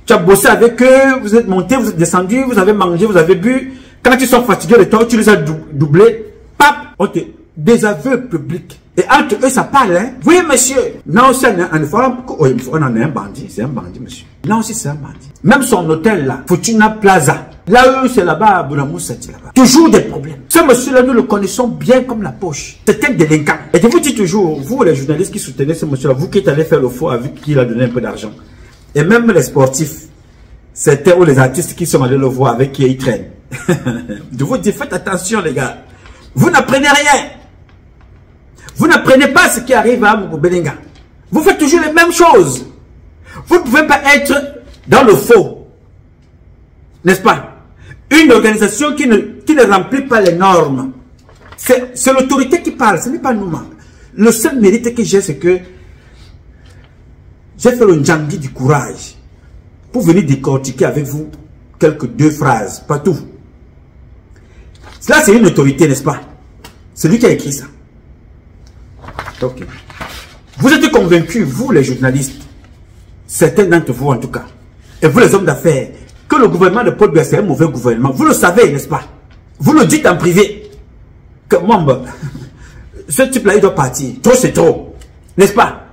Tu as bossé avec eux, vous êtes monté, vous êtes descendu, vous avez mangé, vous avez bu. Quand ils sont fatigués, le temps, tu les as doublés. Pap, on te désaveu public. Et entre eux, ça parle, hein. Oui, monsieur. Non, c'est on en est un bandit. C'est un bandit, monsieur. Non, aussi, c'est un bandit. Même son hôtel, là, Fortuna Plaza. Là, eux, c'est là-bas, à Bounamoussati, là-bas. Toujours des problèmes. Ce monsieur-là, nous le connaissons bien comme la poche. C'est un délinquant. Et je vous dis toujours, vous, les journalistes qui soutenez ce monsieur-là, vous qui êtes allé faire le faux avec qui il a donné un peu d'argent. Et même les sportifs, c'était ou les artistes qui sont allés le voir avec qui il traîne. Je vous dis, faites attention, les gars. Vous n'apprenez rien. Vous n'apprenez pas ce qui arrive à Amogo Bellinga. Vous faites toujours les mêmes choses. Vous ne pouvez pas être dans le faux. N'est-ce pas? Une organisation qui ne remplit pas les normes. C'est l'autorité qui parle, ce n'est pas nous. Le seul mérite que j'ai, c'est que j'ai fait le Ndjangi du courage pour venir décortiquer avec vous quelques deux phrases, pas tout. Cela, c'est une autorité, n'est-ce pas? C'est lui qui a écrit ça. Ok. Vous êtes convaincus, vous les journalistes, certains d'entre vous en tout cas, et vous les hommes d'affaires, que le gouvernement de Paul Biya c'est un mauvais gouvernement. Vous le savez, n'est-ce pas? Vous le dites en privé. Que ce type-là, il doit partir. Trop, c'est trop. N'est-ce pas?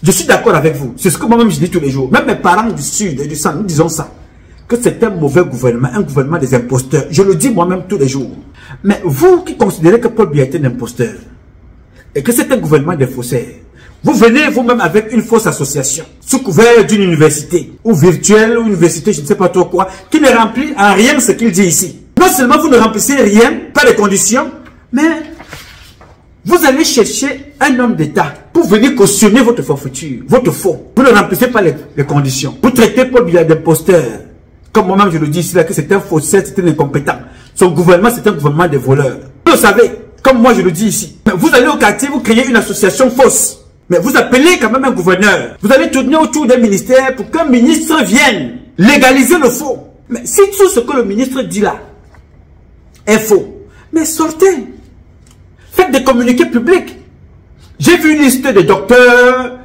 Je suis d'accord avec vous. C'est ce que moi-même je dis tous les jours. Même mes parents du Sud et du Centre, nous disons ça. Que c'est un mauvais gouvernement, un gouvernement des imposteurs. Je le dis moi-même tous les jours. Mais vous qui considérez que Paul Biya est un imposteur et que c'est un gouvernement des faussaires, vous venez vous-même avec une fausse association sous couvert d'une université ou virtuelle ou université, je ne sais pas trop quoi, qui ne remplit en rien ce qu'il dit ici. Non seulement vous ne remplissez rien, pas les conditions, mais vous allez chercher un homme d'État pour venir cautionner votre forfaiture, votre faux. Vous ne remplissez pas les conditions. Vous traitez Paul Biya d'imposteur. Comme moi-même je le dis ici, là, que c'est un faussaire, c'est un incompétent. Son gouvernement, c'est un gouvernement des voleurs. Vous le savez, comme moi je le dis ici. Vous allez au quartier, vous créez une association fausse. Mais vous appelez quand même un gouverneur. Vous allez tourner autour d'un ministère pour qu'un ministre vienne légaliser le faux. Mais si tout ce que le ministre dit là est faux, mais sortez. Faites des communiqués publics. J'ai vu une liste de docteurs.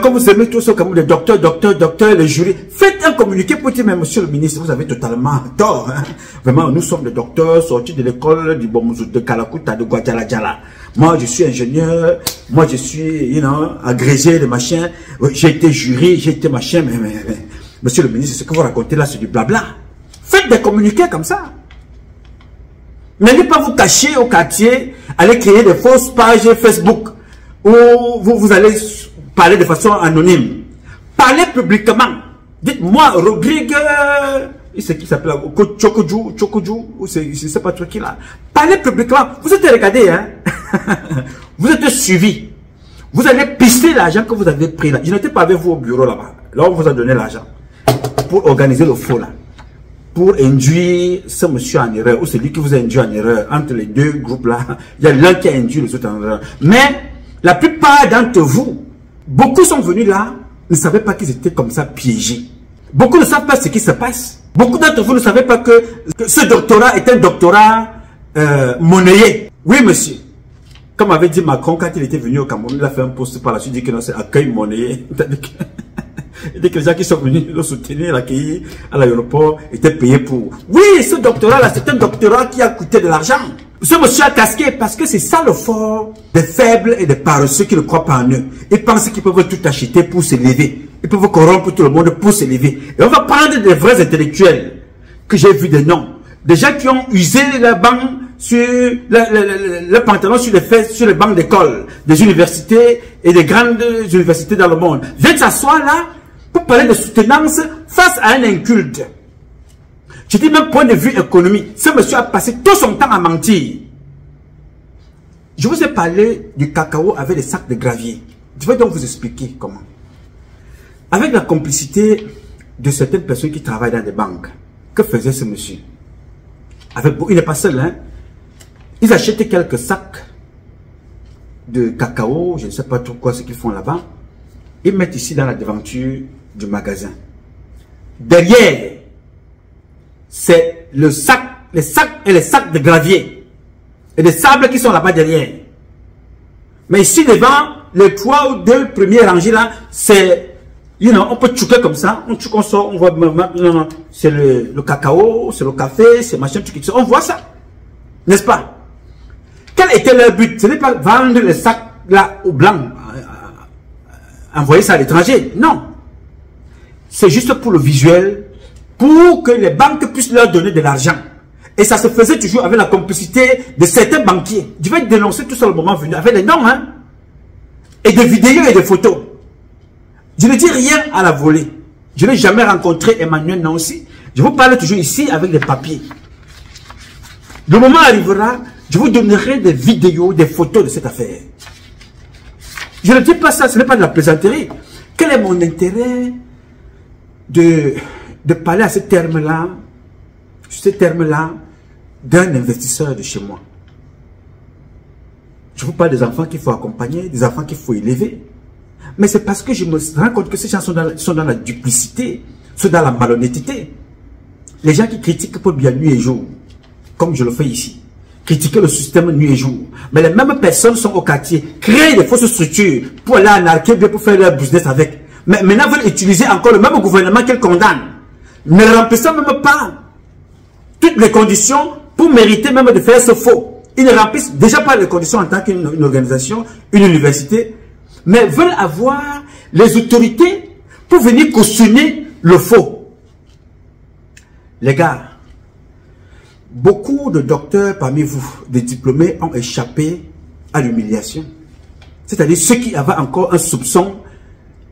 Comme vous aimez tous ceux comme des docteurs, les jurys. Faites un communiqué pour dire, mais monsieur le ministre, vous avez totalement tort. Hein? Vraiment, nous sommes des docteurs sortis de l'école de Kalakuta, de Guadalajara. Moi, je suis ingénieur. Moi, je suis, agrégé de machin. J'ai été jury, j'ai été machin. Mais, monsieur le ministre, ce que vous racontez là, c'est du blabla. Faites des communiqués comme ça. N'allez pas vous cacher au quartier, allez créer des fausses pages Facebook où vous allez parler de façon anonyme. Parlez publiquement. Dites-moi, Rodrigue, c'est qui s'appelle Chokoju, ou je ne sais pas trop qui là. Parlez publiquement. Vous êtes regardé, hein. Vous êtes suivi. Vous allez pisser l'argent que vous avez pris là. Je n'étais pas avec vous au bureau là-bas. Là, on vous a donné l'argent pour organiser le faux là. Pour induire ce monsieur en erreur, ou celui qui vous a induit en erreur. Entre les deux groupes là, il y a l'un qui a induit les autres en erreur. Mais la plupart d'entre vous, beaucoup sont venus là, ne savaient pas qu'ils étaient comme ça piégés. Beaucoup ne savent pas ce qui se passe. Beaucoup d'entre vous ne savaient pas que ce doctorat est un doctorat monnayé. Oui, monsieur. Comme avait dit Macron quand il était venu au Cameroun, il a fait un post par la suite, il dit que c'est accueil monnayé. Et que les gens qui sont venus le soutenir, l'accueillir à l'aéroport, étaient payés pour. Oui, ce doctorat-là, c'est un doctorat qui a coûté de l'argent. Ce monsieur a casqué parce que c'est ça le fort des faibles et des paresseux qui ne croient pas en eux. Ils pensent qu'ils peuvent tout acheter pour se lever. Ils peuvent corrompre tout le monde pour se lever. Et on va prendre des vrais intellectuels que j'ai vu des noms. Des gens qui ont usé la banque sur le pantalon sur les fesses, sur les bancs d'école, des universités et des grandes universités dans le monde. Viennent s'asseoir là pour parler de soutenance face à un inculte. Je dis même point de vue économique. Ce monsieur a passé tout son temps à mentir. Je vous ai parlé du cacao avec des sacs de gravier. Je vais donc vous expliquer comment. Avec la complicité de certaines personnes qui travaillent dans des banques, que faisait ce monsieur? Il n'est pas seul, hein? Ils achetaient quelques sacs de cacao, je ne sais pas trop quoi ce qu'ils font là-bas. Ils mettent ici dans la devanture du magasin. Derrière, c'est le sac, les sacs et les sacs de gravier. Et des sables qui sont là-bas derrière. Mais ici devant, les 3 ou 2 premiers rangées là, c'est, on peut tchouquer comme ça. On tchouque, on sort, on voit, non, c'est le cacao, c'est le café, c'est machin, on voit ça. N'est-ce pas? Quel était leur but? Ce n'est pas vendre les sacs là au blanc, envoyer ça à l'étranger. Non. C'est juste pour le visuel, pour que les banques puissent leur donner de l'argent. Et ça se faisait toujours avec la complicité de certains banquiers. Je vais dénoncer tout ça le moment venu, avec les noms, hein. Et des vidéos et des photos. Je ne dis rien à la volée. Je n'ai jamais rencontré Emmanuel Nancy. Je vous parle toujours ici avec des papiers. Le moment arrivera, je vous donnerai des vidéos, des photos de cette affaire. Je ne dis pas ça, ce n'est pas de la plaisanterie. Quel est mon intérêt de parler à ce terme-là, d'un investisseur de chez moi? Je vous parle des enfants qu'il faut accompagner, des enfants qu'il faut élever. Mais c'est parce que je me rends compte que ces gens sont dans la duplicité, sont dans la malhonnêteté. Les gens qui critiquent Paul Biya nuit et jour, comme je le fais ici, critiquer le système nuit et jour. Mais les mêmes personnes sont au quartier, créent des fausses structures pour aller anarquer, pour faire leur business avec. Mais maintenant, veulent utiliser encore le même gouvernement qu'elles condamnent, ne remplissant même pas toutes les conditions pour mériter même de faire ce faux. Ils ne remplissent déjà pas les conditions en tant qu'une organisation, une université, mais veulent avoir les autorités pour venir cautionner le faux. Les gars, beaucoup de docteurs parmi vous, des diplômés, ont échappé à l'humiliation. C'est-à-dire ceux qui avaient encore un soupçon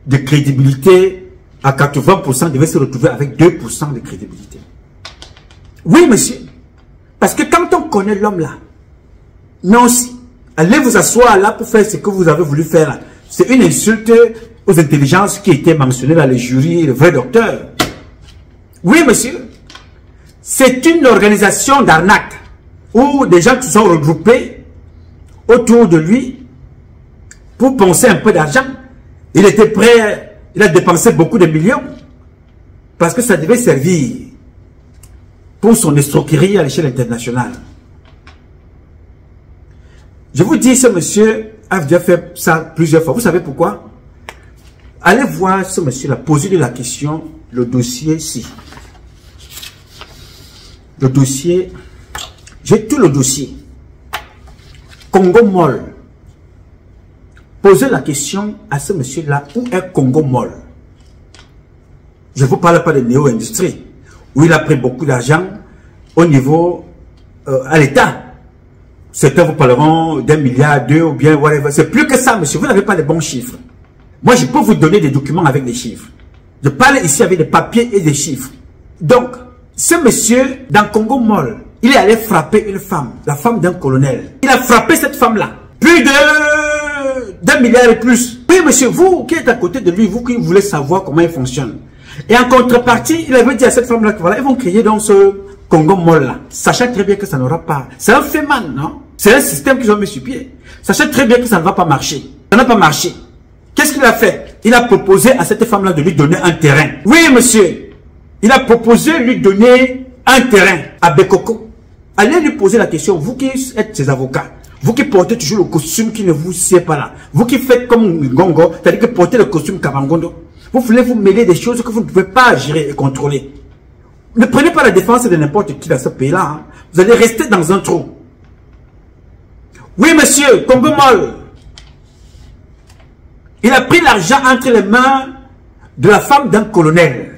de crédibilité à 80% devaient se retrouver avec 2% de crédibilité. Oui, monsieur. Parce que quand on connaît l'homme là, Nancy, allez vous asseoir là pour faire ce que vous avez voulu faire là. C'est une insulte aux intelligences qui étaient mentionnées dans les jurys, le vrai docteur. Oui, monsieur. C'est une organisation d'arnaque où des gens se sont regroupés autour de lui pour penser un peu d'argent. Il était prêt, il a dépensé beaucoup de millions parce que ça devait servir pour son escroquerie à l'échelle internationale. Je vous dis, ce monsieur a déjà fait ça plusieurs fois. Vous savez pourquoi? Allez voir ce monsieur-là, posez-lui la question, le dossier ici. Le dossier, j'ai tout le dossier. Congo Mall. Posez la question à ce monsieur-là, où est Congo Mall? Je ne vous parle pas de néo-industrie, où il a pris beaucoup d'argent au niveau, à l'État. Certains vous parleront d'1 milliard, 2 ou bien whatever. C'est plus que ça, monsieur. Vous n'avez pas les bons chiffres. Moi, je peux vous donner des documents avec des chiffres. Je parle ici avec des papiers et des chiffres. Donc, ce monsieur, dans Congo Mall, il est allé frapper une femme, la femme d'un colonel. Il a frappé cette femme-là. Plus d'1 milliard et plus. Oui, monsieur, vous qui êtes à côté de lui, vous qui voulez savoir comment il fonctionne. Et en contrepartie, il avait dit à cette femme-là que voilà, ils vont créer dans ce Congo Mall là, sachant très bien que ça n'aura pas. C'est un fait man, non? C'est un système qu'ils ont mis sur pied. Sachant très bien que ça ne va pas marcher. Ça n'a pas marché. Qu'est-ce qu'il a fait? Il a proposé à cette femme-là de lui donner un terrain. Oui, monsieur. Il a proposé de lui donner un terrain à Bekoko. Allez lui poser la question, vous qui êtes ses avocats, vous qui portez toujours le costume qui ne vous sied pas là, vous qui faites comme Gongo, c'est-à-dire que portez le costume Kabangondo, vous voulez vous mêler des choses que vous ne pouvez pas gérer et contrôler. Ne prenez pas la défense de n'importe qui dans ce pays-là. Hein. Vous allez rester dans un trou. Oui, monsieur, Congo Mall. Il a pris l'argent entre les mains de la femme d'un colonel.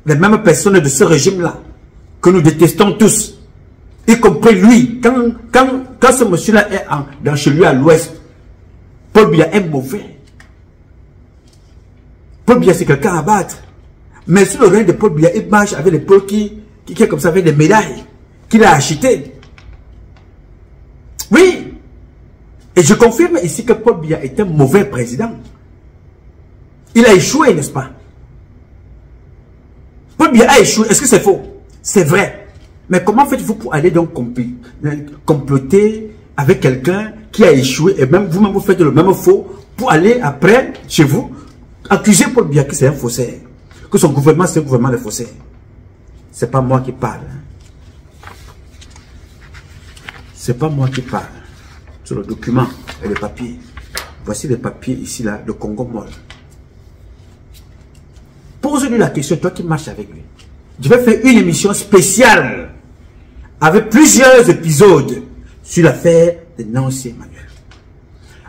Les mêmes personnes de ce régime-là, que nous détestons tous. Y compris lui. Quand ce monsieur-là est chez lui à l'ouest, Paul Biya est mauvais. Paul Biya, c'est quelqu'un à battre. Mais sous le règne de Paul Biya, il marche avec les Paul qui est comme ça, avec des médailles qu'il a achetées. Oui. Et je confirme ici que Paul Biya est un mauvais président. Il a échoué, n'est-ce pas? Paul Biya a échoué. Est-ce que c'est faux? C'est vrai. Mais comment faites-vous pour aller donc comploter avec quelqu'un qui a échoué et même vous-même vous faites le même faux pour aller après, chez vous, accuser Paul Biya que c'est un faussaire? Que son gouvernement, c'est un gouvernement de faussaires. C'est pas moi qui parle. C'est pas moi qui parle. Sur le document et les papiers. Voici les papiers ici, là, de Congo Mall. Pose-lui la question, toi qui marches avec lui. Je vais faire une émission spéciale avec plusieurs épisodes sur l'affaire de Nancy Emmanuel.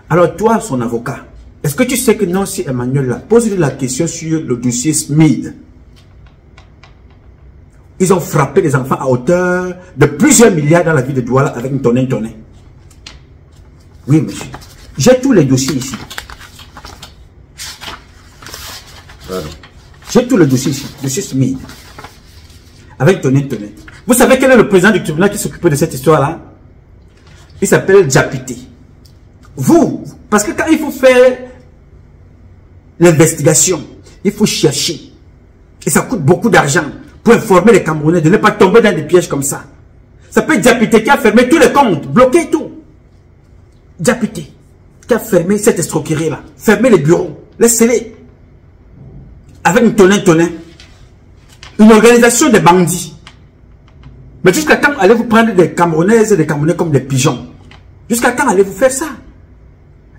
Alors toi, son avocat, est-ce que tu sais que Nancy Emmanuel, là, pose-lui la question sur le dossier Smith. Ils ont frappé les enfants à hauteur de plusieurs milliards dans la ville de Douala avec une tonne. Oui, monsieur. J'ai tous les dossiers ici. Pardon. J'ai tous les dossiers ici. Dossier Smith. Avec tonne. Vous savez quel est le président du tribunal qui s'occupait de cette histoire-là? Il s'appelle Diapité. Vous, parce que quand il faut faire l'investigation, il faut chercher. Et ça coûte beaucoup d'argent pour informer les Camerounais de ne pas tomber dans des pièges comme ça. Ça peut être Diapité qui a fermé tous les comptes, bloqué tout. Diapité qui a fermé cette escroquerie-là, fermé les bureaux, les scellés. Avec une tonne. Une organisation de bandits. Mais jusqu'à quand allez-vous prendre des Camerounaises et des Camerounais comme des pigeons? Jusqu'à quand allez-vous faire ça?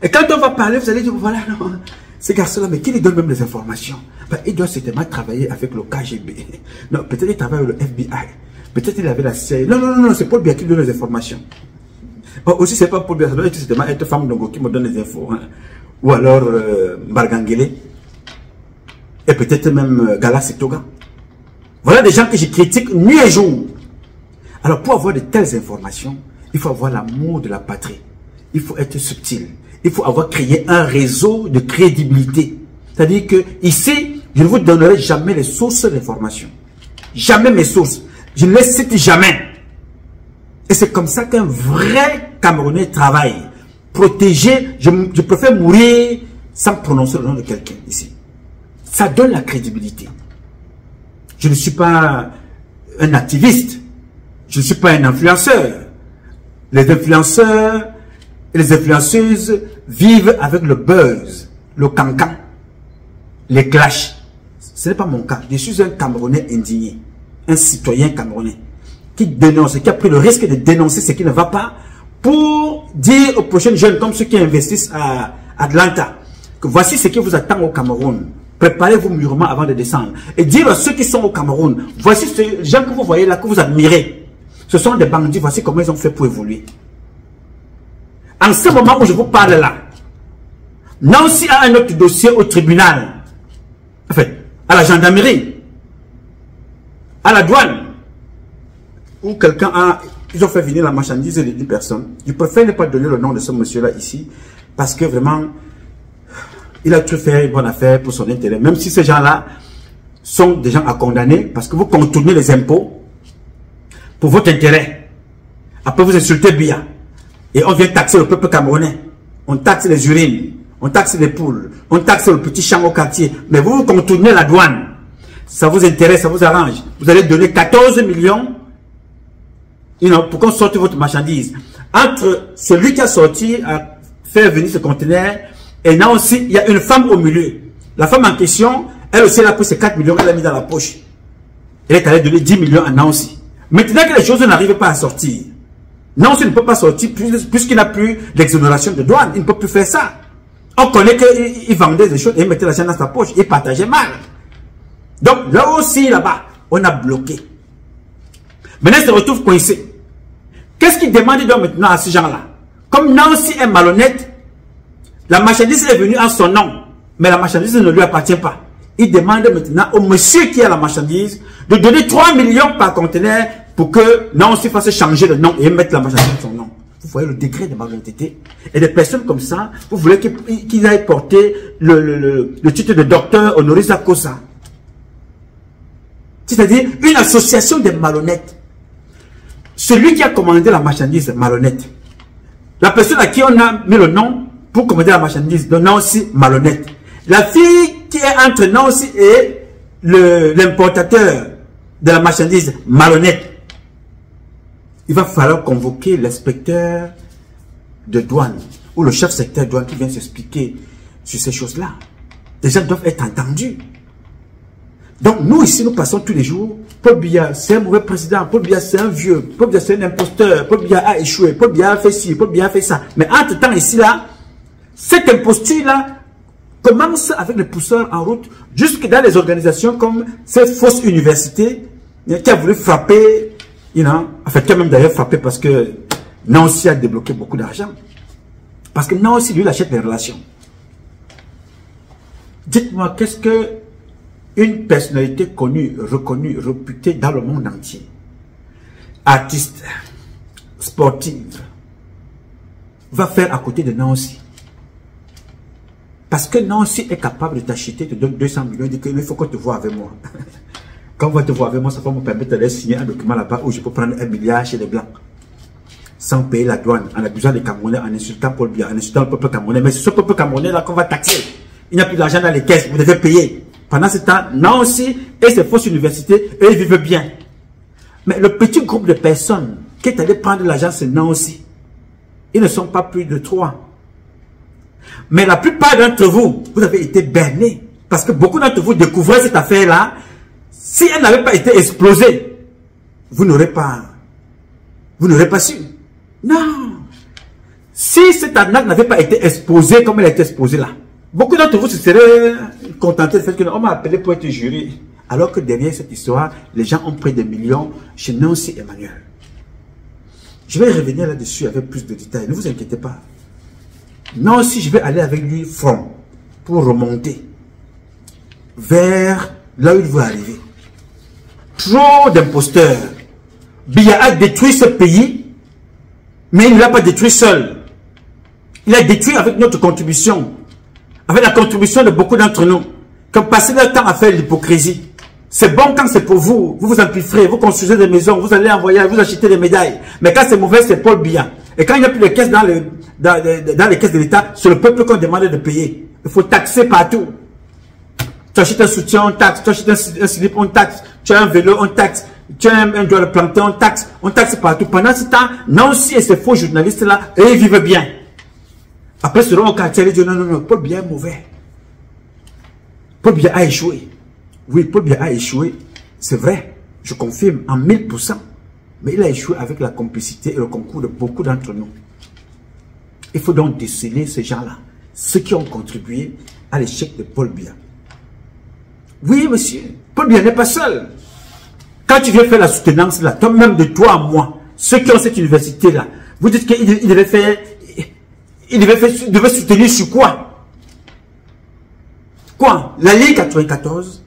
Et quand on va parler, vous allez dire, voilà, non, ces garçons-là, mais qui lui donne même des informations? Ben, il doit certainement travailler avec le KGB. Non, peut-être il travaille avec le FBI. Peut-être il avait la CIA. Non, c'est Paul Biya qui donne les informations. Bon, aussi, c'est pas Paul Biya, ça doit être certainement être femme d'Ongo qui me donne les infos. Hein. Ou alors, Bargangele. et peut-être même Galax et Toga. Voilà des gens que je critique nuit et jour. Alors pour avoir de telles informations, il faut avoir l'amour de la patrie. Il faut être subtil. Il faut avoir créé un réseau de crédibilité. C'est-à-dire que ici, je ne vous donnerai jamais les sources d'information. Jamais mes sources. Je ne les cite jamais. Et c'est comme ça qu'un vrai Camerounais travaille. Protégé, je préfère mourir sans prononcer le nom de quelqu'un ici. Ça donne la crédibilité. Je ne suis pas un activiste. Je ne suis pas un influenceur. Les influenceurs et les influenceuses vivent avec le buzz, le cancan, les clashs. Ce n'est pas mon cas. Je suis un Camerounais indigné, un citoyen camerounais qui dénonce, qui a pris le risque de dénoncer ce qui ne va pas pour dire aux prochains jeunes comme ceux qui investissent à Atlanta que voici ce qui vous attend au Cameroun. Préparez-vous mûrement avant de descendre. Et dire à ceux qui sont au Cameroun, voici ces gens que vous voyez là, que vous admirez. Ce sont des bandits, voici comment ils ont fait pour évoluer. En ce moment où je vous parle là, Nancy a un autre dossier au tribunal. En fait, à la gendarmerie, à la douane, où quelqu'un a... Ils ont fait venir la marchandise de 10 personnes. Je préfère ne pas donner le nom de ce monsieur-là ici, parce que vraiment, il a tout fait une bonne affaire pour son intérêt. Même si ces gens-là sont des gens à condamner, parce que vous contournez les impôts pour votre intérêt. Après, vous insultez Biya. Et on vient taxer le peuple camerounais. On taxe les urines, on taxe les poules, on taxe le petit champ au quartier. Mais vous contournez la douane. Ça vous intéresse, ça vous arrange. Vous allez donner 14 millions pour qu'on sorte votre marchandise. Entre celui qui a sorti, à faire venir ce conteneur, et là aussi, il y a une femme au milieu. La femme en question, elle aussi, elle a pris ses 4 millions, elle a mis dans la poche. Elle est allée donner 10 millions à Nancy. Maintenant que les choses n'arrivent pas à sortir, Nancy ne peut pas sortir puisqu'il n'a plus d'exonération de douane. Il ne peut plus faire ça. On connaît qu'il vendait des choses et il mettait l'argent dans sa poche. Il partageait mal. Donc là aussi, là-bas, on a bloqué. Maintenant, il se retrouve coincé. Qu'est-ce qu'il demande donc maintenant à ces gens-là? Comme Nancy est malhonnête, la marchandise est venue en son nom, mais la marchandise ne lui appartient pas. Il demande maintenant au monsieur qui a la marchandise de donner 3 millions par conteneur pour que Nancy fasse changer le nom et mettre la marchandise en son nom. Vous voyez le degré de malhonnêteté. Et des personnes comme ça, vous voulez qu'ils aillent porter le titre de docteur honoris causa. C'est-à-dire une association de malhonnêtes. Celui qui a commandé la marchandise malhonnête. La personne à qui on a mis le nom pour commander la marchandise de Nancy malhonnête. La fille qui est entre Nancy et l'importateur de la marchandise malhonnête. Il va falloir convoquer l'inspecteur de douane ou le chef secteur de douane qui vient s'expliquer sur ces choses-là. Les gens doivent être entendus. Donc nous ici, nous passons tous les jours. Paul Biya, c'est un mauvais président. Paul Biya, c'est un vieux. Paul Biya, c'est un imposteur. Paul Biya a échoué. Paul Biya a fait ci. Paul Biya a fait ça. Mais entre-temps ici, là, cette imposture-là commence avec les pousseurs en route jusque dans les organisations comme cette fausse université qui a voulu frapper, en fait, qui a même d'ailleurs frappé parce que Nancy a débloqué beaucoup d'argent. Parce que Nancy, lui, il achète les relations. Dites-moi, qu'est-ce que une personnalité connue, reconnue, réputée dans le monde entier, artiste, sportive, va faire à côté de Nancy? Parce que Nancy est capable de t'acheter, te donne 200 millions, dit qu'il faut qu'on te voie avec moi. Quand on va te voir avec moi, ça va me permettre d'aller signer un document là-bas où je peux prendre 1 milliard chez les Blancs. Sans payer la douane, en abusant des Camerounais, en insultant Paul Biya, en insultant le peuple camerounais. Mais c'est ce peuple camerounais là qu'on va taxer. Il n'y a plus d'argent dans les caisses, vous devez payer. Pendant ce temps, Nancy et ses fausses universités, eux, ils vivent bien. Mais le petit groupe de personnes qui est allé prendre l'argent, c'est Nancy. Ils ne sont pas plus de 3. Mais la plupart d'entre vous, vous avez été bernés. Parce que beaucoup d'entre vous découvrez cette affaire-là. Si elle n'avait pas été explosée, vous n'aurez pas su. Non. Si cette arnaque n'avait pas été exposée comme elle a été exposée là, beaucoup d'entre vous se seraient contentés du fait qu'on m'a appelé pour être juré. Alors que derrière cette histoire, les gens ont pris des millions chez Nancy Emmanuel. Je vais revenir là-dessus avec plus de détails. Ne vous inquiétez pas. Nancy, je vais aller avec lui front pour remonter. vers là où il veut arriver. Trop d'imposteurs. Biya a détruit ce pays, mais il ne l'a pas détruit seul. Il a détruit avec notre contribution, avec la contribution de beaucoup d'entre nous, qui ont passé leur temps à faire l'hypocrisie. C'est bon quand c'est pour vous, vous vous empiffrez, vous construisez des maisons, vous allez en voyage, vous achetez des médailles. Mais quand c'est mauvais, c'est Paul Biya. Et quand il n'y a plus de caisses dans les caisses de l'État, c'est le peuple qu'on demande de payer. Il faut taxer partout. Tu achètes un soutien, on taxe. Tu achètes un slip, on taxe. Tu as un vélo, on taxe. Tu as un doigt de plantain, on taxe partout. Pendant ce temps, Nancy et ces faux journalistes-là, eux, ils vivent bien. Après, selon le quartier, ils disent non, Paul Biya est mauvais. Paul Biya a échoué. Oui, Paul Biya a échoué. C'est vrai, je confirme, en 1000%. Mais il a échoué avec la complicité et le concours de beaucoup d'entre nous. Il faut donc déceler ces gens-là, ceux qui ont contribué à l'échec de Paul Biya. Oui, monsieur, Paul Biya n'est pas seul. Quand tu viens faire la soutenance là, toi-même de toi à moi, ceux qui ont cette université-là, vous dites qu'il devait soutenir sur quoi? Quoi? La Ligue 94,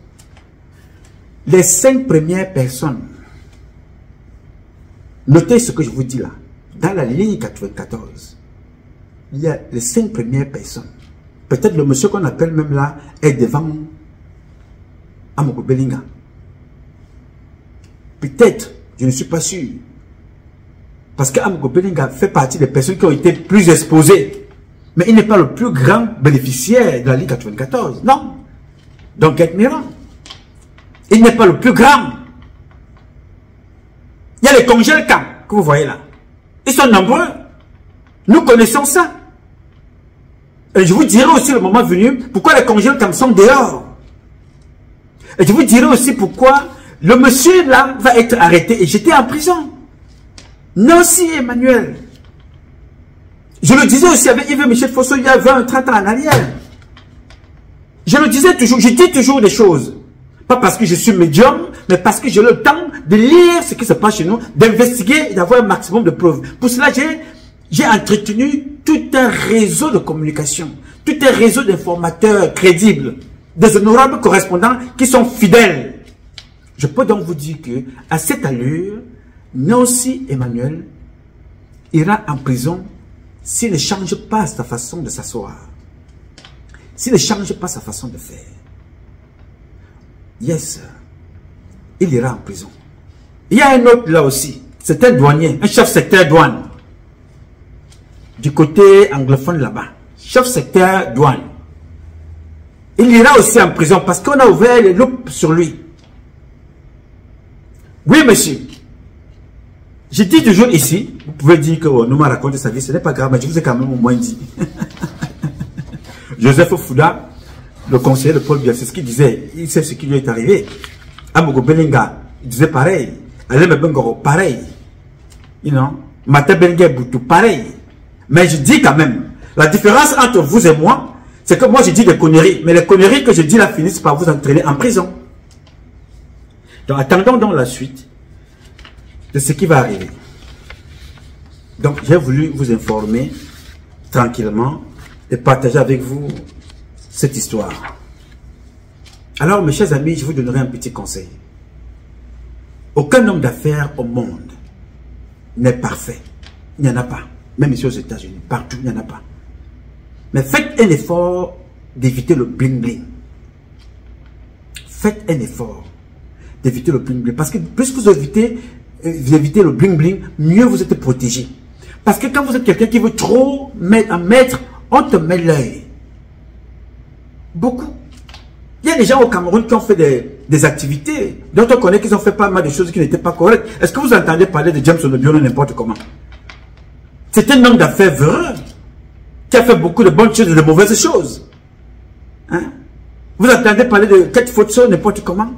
les 5 premières personnes, notez ce que je vous dis là, dans la Ligue 94, il y a les 5 premières personnes. Peut-être le monsieur qu'on appelle même là est devant Amogo Belinga. Peut-être, je ne suis pas sûr. Parce qu'Amogo Belinga fait partie des personnes qui ont été plus exposées. Mais il n'est pas le plus grand bénéficiaire de la Ligue 94. Non. Donc, get me wrong. Il n'est pas le plus grand. Il y a les congés camps que vous voyez là. Ils sont nombreux. Nous connaissons ça. Et je vous dirai aussi le moment venu pourquoi les congés camps sont dehors. Et je vous dirai aussi pourquoi le monsieur là va être arrêté et jeté en prison. Nancy Emmanuel. Je le disais aussi avec Yves Michel Fosso il y a 20-30 ans en arrière. Je le disais toujours, je dis toujours des choses. Pas parce que je suis médium, mais parce que j'ai le temps de lire ce qui se passe chez nous, d'investiguer et d'avoir un maximum de preuves. Pour cela, j'ai entretenu tout un réseau de communication, tout un réseau d'informateurs crédibles, des honorables correspondants qui sont fidèles. Je peux donc vous dire que à cette allure, Nancy Emmanuel ira en prison s'il ne change pas sa façon de s'asseoir, s'il ne change pas sa façon de faire. Yes, il ira en prison. Il y a un autre là aussi, c'est un douanier, un chef secteur douane, du côté anglophone là-bas, chef secteur douane. Il ira aussi en prison parce qu'on a ouvert les loupes sur lui. Oui, monsieur. Je dis toujours ici, vous pouvez dire que nous m'a raconté sa vie, ce n'est pas grave, mais je vous ai quand même au moins dit. Joseph Fouda, le conseiller de Paul Biya, c'est ce qu'il disait. Il sait ce qui lui est arrivé. Amogo Belinga, il disait pareil. Aleme Bengoro, pareil. You know, Mata Belinga Boutou, pareil. Mais je dis quand même, la différence entre vous et moi, c'est que moi je dis des conneries, mais les conneries que je dis là finissent par vous entraîner en prison. Donc attendons donc la suite de ce qui va arriver. Donc j'ai voulu vous informer tranquillement et partager avec vous cette histoire. Alors mes chers amis, je vous donnerai un petit conseil. Aucun homme d'affaires au monde n'est parfait. Il n'y en a pas. Même ici aux États-Unis, partout, il n'y en a pas. Mais faites un effort d'éviter le bling-bling. Faites un effort d'éviter le bling-bling. Parce que plus vous évitez le bling-bling, mieux vous êtes protégé. Parce que quand vous êtes quelqu'un qui veut trop mettre, on te met l'œil. Beaucoup. Il y a des gens au Cameroun qui ont fait des activités dont on connaît qu'ils ont fait pas mal de choses qui n'étaient pas correctes. Est-ce que vous entendez parler de James Onobiono n'importe comment? C'est un homme d'affaires véreux qui a fait beaucoup de bonnes choses et de mauvaises choses. Hein? Vous entendez parler de Kate Fotso n'importe comment?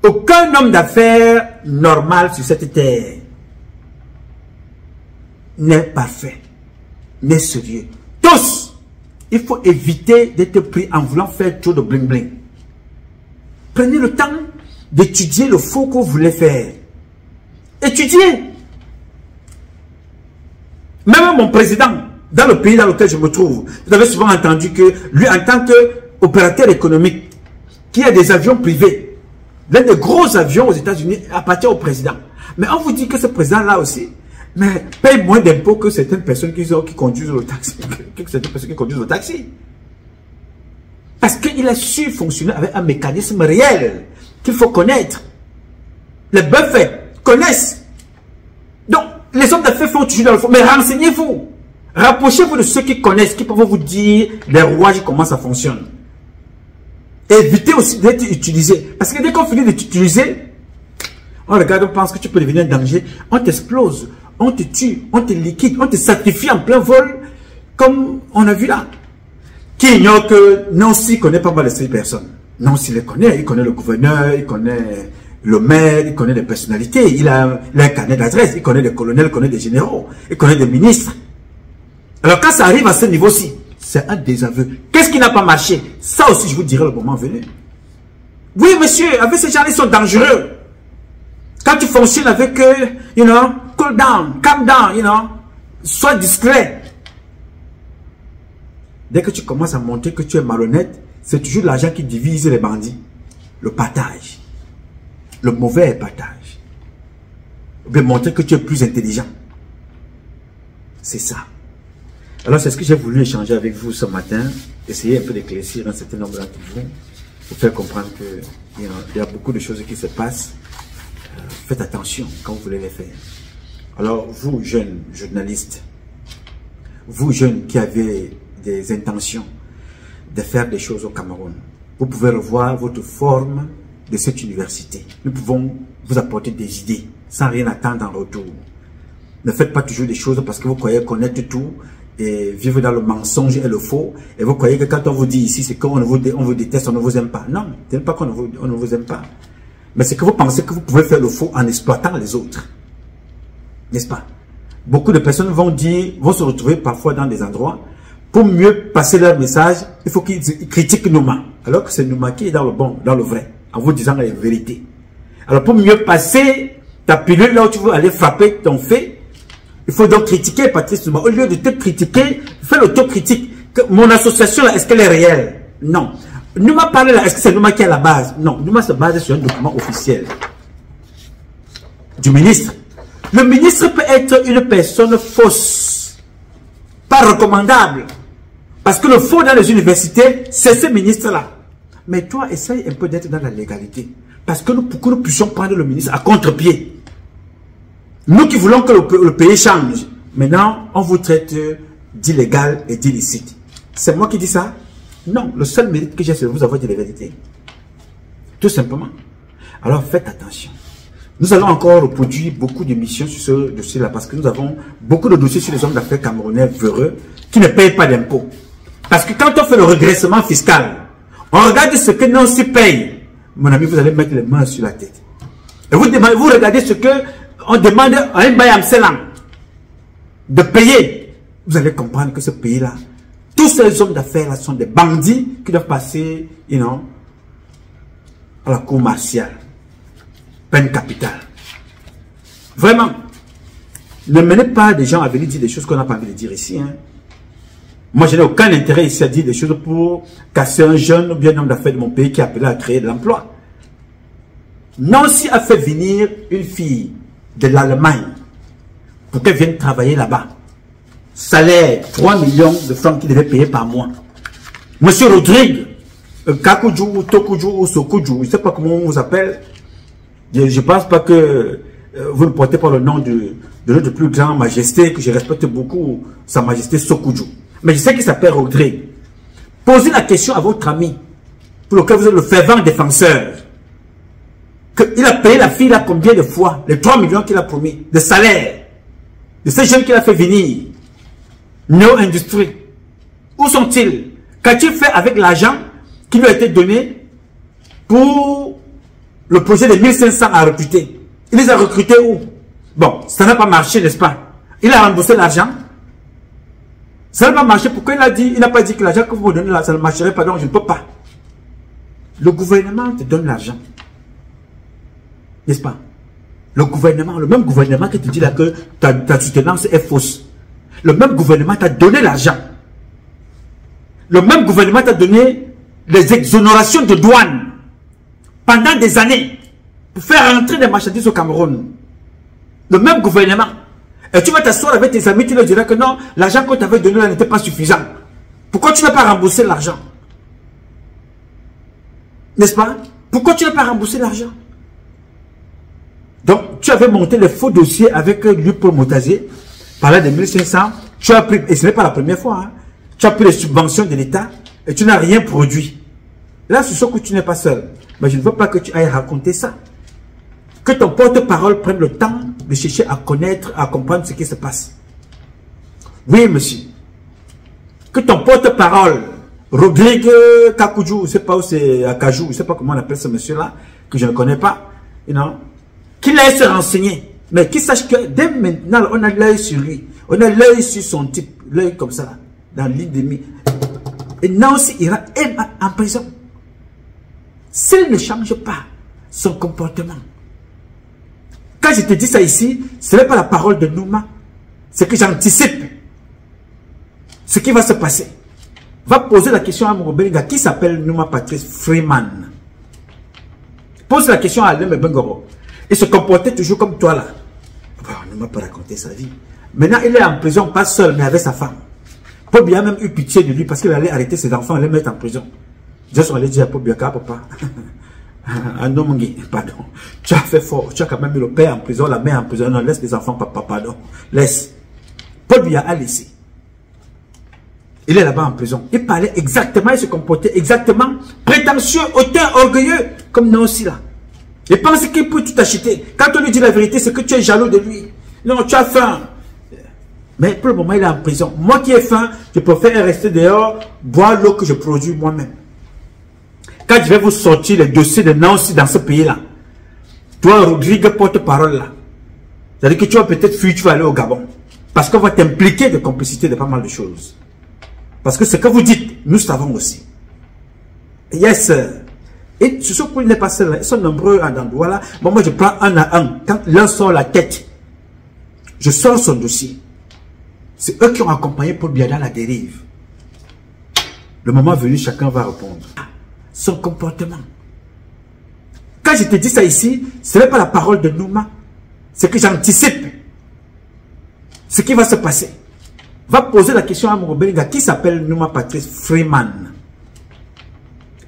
Aucun homme d'affaires normal sur cette terre n'est parfait, n'est sérieux. Tous, il faut éviter d'être pris en voulant faire trop de bling bling. Prenez le temps d'étudier le faux que vous voulez faire. Étudiez. Même mon président, dans le pays dans lequel je me trouve, vous avez souvent entendu que lui, en tant qu'opérateur économique, qui a des avions privés. L'un des gros avions aux États-Unis appartient au président. Mais on vous dit que ce président-là aussi, mais paye moins d'impôts que certaines personnes qui conduisent le taxi. Que certaines personnes qui conduisent le taxi. Parce qu'il a su fonctionner avec un mécanisme réel qu'il faut connaître. Les Buffett connaissent. Donc, les hommes d'affaires font toujours dans le fond. Mais renseignez-vous. Rapprochez-vous de ceux qui connaissent, qui peuvent vous dire les rouages, comment ça fonctionne. Évitez aussi d'être utilisé. Parce que dès qu'on finit de t'utiliser, on regarde, on pense que tu peux devenir un danger. On t'explose, on te tue, on te liquide, on te sacrifie en plein vol, comme on a vu là. Qui ignore que Nancy connaît pas mal de ces personnes. Nancy les connaît, il connaît le gouverneur, il connaît le maire, il connaît les personnalités, il a un carnet d'adresse, il connaît les colonels, il connaît les généraux, il connaît des ministres. Alors quand ça arrive à ce niveau-ci, c'est un désaveu. Qu'est-ce qui n'a pas marché? Ça aussi, je vous dirai le moment venu. Oui, monsieur, avec ces gens-là, ils sont dangereux. Quand tu fonctionnes avec eux, cool down, calm down, sois discret. Dès que tu commences à montrer que tu es malhonnête, c'est toujours l'argent qui divise les bandits. Le partage. Le mauvais partage. Ou bien montrer que tu es plus intelligent. C'est ça. Alors c'est ce que j'ai voulu échanger avec vous ce matin. Essayer un peu d'éclaircir un certain nombre d'entre vous. Pour faire comprendre qu'il y a beaucoup de choses qui se passent. Faites attention quand vous voulez les faire. Alors vous, jeunes journalistes, vous jeunes qui avez des intentions de faire des choses au Cameroun, vous pouvez revoir votre forme de cette université. Nous pouvons vous apporter des idées sans rien attendre en retour. Ne faites pas toujours des choses parce que vous croyez connaître tout et vivre dans le mensonge et le faux. Et vous croyez que quand on vous dit ici, c'est qu'on vous déteste, on ne vous aime pas. Non, ce n'est pas qu'on ne vous aime pas. Mais c'est que vous pensez que vous pouvez faire le faux en exploitant les autres. N'est-ce pas? Beaucoup de personnes vont se retrouver parfois dans des endroits. Pour mieux passer leur message, il faut qu'ils critiquent Nouma. Alors que c'est Nouma qui est dans le bon, dans le vrai, en vous disant la vérité. Alors pour mieux passer ta pilule là où tu veux aller frapper ton fait, il faut donc critiquer Patrice Nouma. Au lieu de te critiquer, fais l'autocritique. Mon association là, est-ce qu'elle est réelle? Non. Nouma parle là, est-ce que c'est Nouma qui est à la base? Non. Nouma se base sur un document officiel du ministre. Le ministre peut être une personne fausse, pas recommandable. Parce que le faux dans les universités, c'est ce ministre-là. Mais toi, essaye un peu d'être dans la légalité. Parce que pour que nous puissions prendre le ministre à contre-pied. Nous qui voulons que le pays change. Maintenant, on vous traite d'illégal et d'illicite. C'est moi qui dis ça? Non. Le seul mérite que j'ai, c'est de vous avoir dit la vérité. Tout simplement. Alors, faites attention. Nous allons encore reproduire beaucoup d'émissions sur ce dossier-là. Parce que nous avons beaucoup de dossiers sur les hommes d'affaires camerounais véreux qui ne payent pas d'impôts. Parce que quand on fait le regressement fiscal, on regarde ce que Nancy paye. Mon ami, vous allez mettre les mains sur la tête. Et vous regardez ce que on demande à un Bayam Selang de payer. Vous allez comprendre que ce pays-là, tous ces hommes d'affaires-là sont des bandits qui doivent passer, à la cour martiale. Peine capitale. Vraiment. Ne menez pas des gens à venir dire des choses qu'on n'a pas envie de dire ici. Moi, je n'ai aucun intérêt ici à dire des choses pour casser un jeune ou bien un homme d'affaires de mon pays qui est appelé à créer de l'emploi. Nancy a fait venir une fille de l'Allemagne pour qu'elle vienne travailler là-bas. Salaire, 3 millions de francs qu'il devait payer par mois. Monsieur Rodrigue, Kakujou, Tokujou ou Sokujou, je ne sais pas comment on vous appelle. Je ne pense pas que vous ne portez pas le nom de notre plus grande majesté, que je respecte beaucoup, Sa Majesté Sokujou. Mais je sais qu'il s'appelle Rodrigue. Posez la question à votre ami, pour lequel vous êtes le fervent défenseur. Il a payé la fille là combien de fois? Les 3 millions qu'il a promis de salaire. De ces jeunes qu'il a fait venir. No Industrie. Où sont-ils? Qu'a-t-il fait avec l'argent qui lui a été donné pour le projet de 1500 à recruter? Il les a recrutés où? Bon, ça n'a pas marché, n'est-ce pas? Il a remboursé l'argent. Ça n'a pas marché. Pourquoi il n'a pas dit que l'argent que vous me donnez là, ça ne marcherait pas, donc je ne peux pas. Le gouvernement te donne l'argent. N'est-ce pas? Le gouvernement, le même gouvernement qui te dit là que ta soutenance est fausse. Le même gouvernement t'a donné l'argent. Le même gouvernement t'a donné les exonérations de douane pendant des années pour faire rentrer des marchandises au Cameroun. Le même gouvernement. Et tu vas t'asseoir avec tes amis, tu leur diras que non, l'argent qu'on t'avait donné n'était pas suffisant. Pourquoi tu n'as pas remboursé l'argent? N'est-ce pas? Pourquoi tu n'as pas remboursé l'argent? Donc, tu avais monté les faux dossiers avec Luc Paul Motazier, parlant de 1500, tu as pris, et ce n'est pas la première fois, hein, tu as pris les subventions de l'État et tu n'as rien produit. Là, c'est sûr que tu n'es pas seul. Mais je ne veux pas que tu ailles raconter ça. Que ton porte-parole prenne le temps de chercher à connaître, à comprendre ce qui se passe. Oui, monsieur. Que ton porte-parole, Rodrigue Kakoudjou, je ne sais pas où c'est, Akajou, je ne sais pas comment on appelle ce monsieur-là, que je ne connais pas, qu'il aille se renseigner. Mais qu'il sache que dès maintenant, on a l'œil sur lui. On a l'œil sur son type, l'œil comme ça, dans l'île de Mi. Et Nancy ira en prison. S'il ne change pas son comportement. Quand je te dis ça ici, ce n'est pas la parole de Nouma. C'est que j'anticipe ce qui va se passer. Va poser la question à Mourobelinga qui s'appelle Nouma Patrice Freeman. Pose la question à Alem Bengoro. Il se comportait toujours comme toi là. On ne m'a pas raconté sa vie. Maintenant, il est en prison, pas seul, mais avec sa femme. Paul Biya a même eu pitié de lui parce qu'il allait arrêter ses enfants et les mettre en prison. Juste on allait dire à Paul Biya, papa, pardon, tu as fait fort, tu as quand même mis le père en prison, la mère en prison, non, laisse les enfants, papa, pardon, laisse. Paul Biya a laissé. Il est là-bas en prison. Il parlait exactement, il se comportait exactement, prétentieux, hautain, orgueilleux, comme nous aussi là. Il pense qu'il peut tout acheter. Quand on lui dit la vérité, c'est que tu es jaloux de lui. Non, tu as faim. Mais pour le moment, il est en prison. Moi qui ai faim, je préfère rester dehors, boire l'eau que je produis moi-même. Quand je vais vous sortir les dossiers de Nancy dans ce pays-là, toi, Rodrigue, porte-parole là, c'est-à-dire que tu vas peut-être fuir, tu vas aller au Gabon. Parce qu'on va t'impliquer de complicité de pas mal de choses. Parce que ce que vous dites, nous savons aussi. Yes. Et ce sont qu'il n'est pas seul, ils sont nombreux à l'endroit là. Bon, moi, je prends un à un. Quand l'un sort la tête, je sors son dossier. C'est eux qui ont accompagné Paul Biya dans la dérive. Le moment venu, chacun va répondre. Son comportement. Quand je te dis ça ici, ce n'est pas la parole de Nouma. C'est que j'anticipe ce qui va se passer. Va poser la question à Mourobelinga qui s'appelle Nouma Patrice Freeman.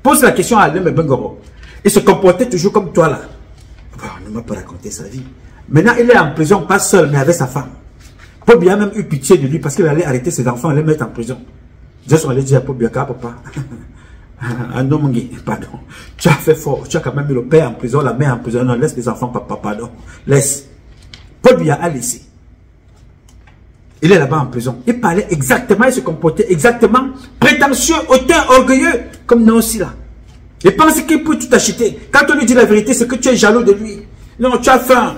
Pose la question à Alem Bengoro. Il se comportait toujours comme toi là. On ne m'a pas raconté sa vie. Maintenant, il est en prison, pas seul, mais avec sa femme. Paul Biya a même eu pitié de lui parce qu'il allait arrêter ses enfants et les mettre en prison. Juste on allait dire à Paul Biya, papa, pardon, tu as fait fort, tu as quand même mis le père en prison, la mère en prison, non, laisse les enfants, papa, pardon, laisse. Paul Biya a laissé. Il est là-bas en prison. Il parlait exactement, il se comportait exactement, prétentieux, hautain, orgueilleux, comme nous aussi là. Il pense qu'il peut tout acheter. Quand on lui dit la vérité, c'est que tu es jaloux de lui. Non, tu as faim.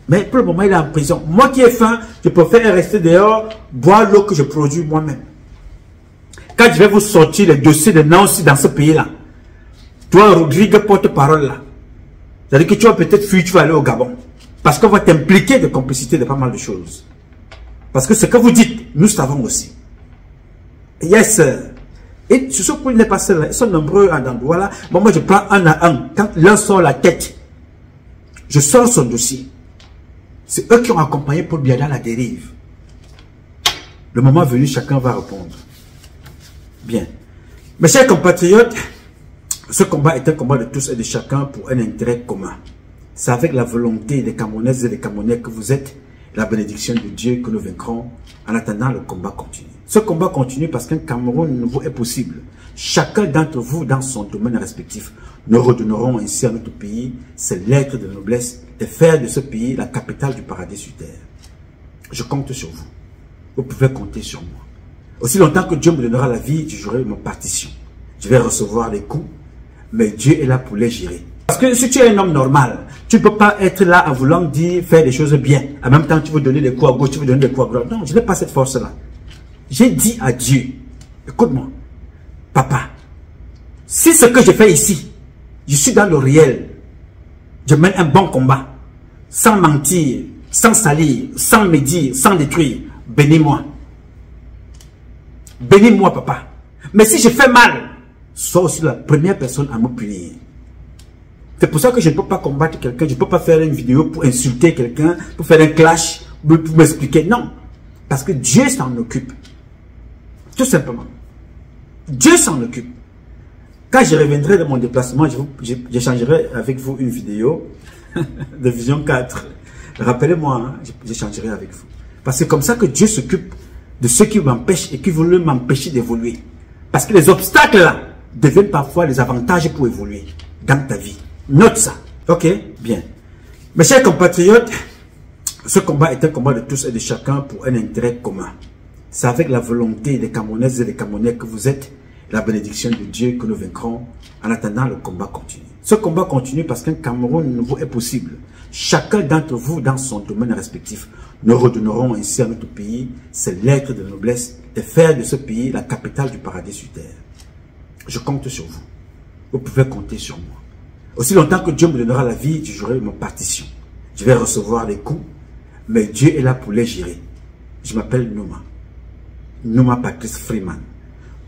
Mais pour le moment, il est en prison. Moi qui ai faim, je préfère rester dehors, boire l'eau que je produis moi-même. Quand je vais vous sortir les dossiers de Nancy dans ce pays-là, toi, Rodrigue, porte-parole là, c'est-à-dire que tu vas peut-être fuir, tu vas aller au Gabon. Parce qu'on va t'impliquer de complicité de pas mal de choses. Parce que ce que vous dites, nous savons aussi. Yes. Et ce sont qu'il n'est pas seul, ils sont nombreux à l'endroit là. Bon, moi, je prends un à un. Quand l'un sort la tête, je sors son dossier. C'est eux qui ont accompagné Paul Biya dans la dérive. Le moment venu, chacun va répondre. Bien. Mes chers compatriotes, ce combat est un combat de tous et de chacun pour un intérêt commun. C'est avec la volonté des Camerounaises et des Camerounais que vous êtes, la bénédiction de Dieu que nous vaincrons. En attendant, le combat continue. Ce combat continue parce qu'un Cameroun nouveau est possible. Chacun d'entre vous, dans son domaine respectif, nous redonnerons ainsi à notre pays ses lettres de noblesse et faire de ce pays la capitale du paradis sur terre. Je compte sur vous. Vous pouvez compter sur moi. Aussi longtemps que Dieu me donnera la vie, je jouerai ma partition. Je vais recevoir les coups, mais Dieu est là pour les gérer. Parce que si tu es un homme normal, tu ne peux pas être là en voulant dire faire des choses bien. En même temps, tu veux donner des coups à gauche, tu veux donner des coups à droite. Non, je n'ai pas cette force-là. J'ai dit à Dieu, écoute-moi, papa, si ce que je fais ici, je suis dans le réel, je mène un bon combat, sans mentir, sans salir, sans médire, sans détruire, bénis-moi. Bénis-moi, papa. Mais si je fais mal, sois aussi la première personne à me punir. C'est pour ça que je ne peux pas combattre quelqu'un, je ne peux pas faire une vidéo pour insulter quelqu'un, pour faire un clash, pour m'expliquer. Non. Parce que Dieu s'en occupe. Tout simplement. Dieu s'en occupe. Quand je reviendrai de mon déplacement, j'échangerai avec vous une vidéo de Vision 4. Rappelez-moi, hein, j'échangerai avec vous. Parce que c'est comme ça que Dieu s'occupe de ceux qui m'empêchent et qui veulent m'empêcher d'évoluer. Parce que les obstacles là deviennent parfois les avantages pour évoluer dans ta vie. Note ça. Ok? Bien. Mes chers compatriotes, ce combat est un combat de tous et de chacun pour un intérêt commun. C'est avec la volonté des Camerounaises et des Camerounais que vous êtes, la bénédiction de Dieu, que nous vaincrons. En attendant, le combat continue. Ce combat continue parce qu'un Cameroun nouveau est possible. Chacun d'entre vous, dans son domaine respectif, nous redonnerons ainsi à notre pays ses lettres de noblesse et faire de ce pays la capitale du paradis sur terre. Je compte sur vous. Vous pouvez compter sur moi. Aussi longtemps que Dieu me donnera la vie, je jouerai ma partition. Je vais recevoir les coups, mais Dieu est là pour les gérer. Je m'appelle Nouma. Nouma Patrice Freeman.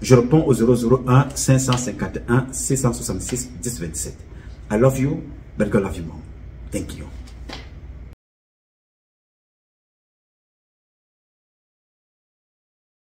Je réponds au 001 551 666 1027. I love you, but God love you more. Thank you.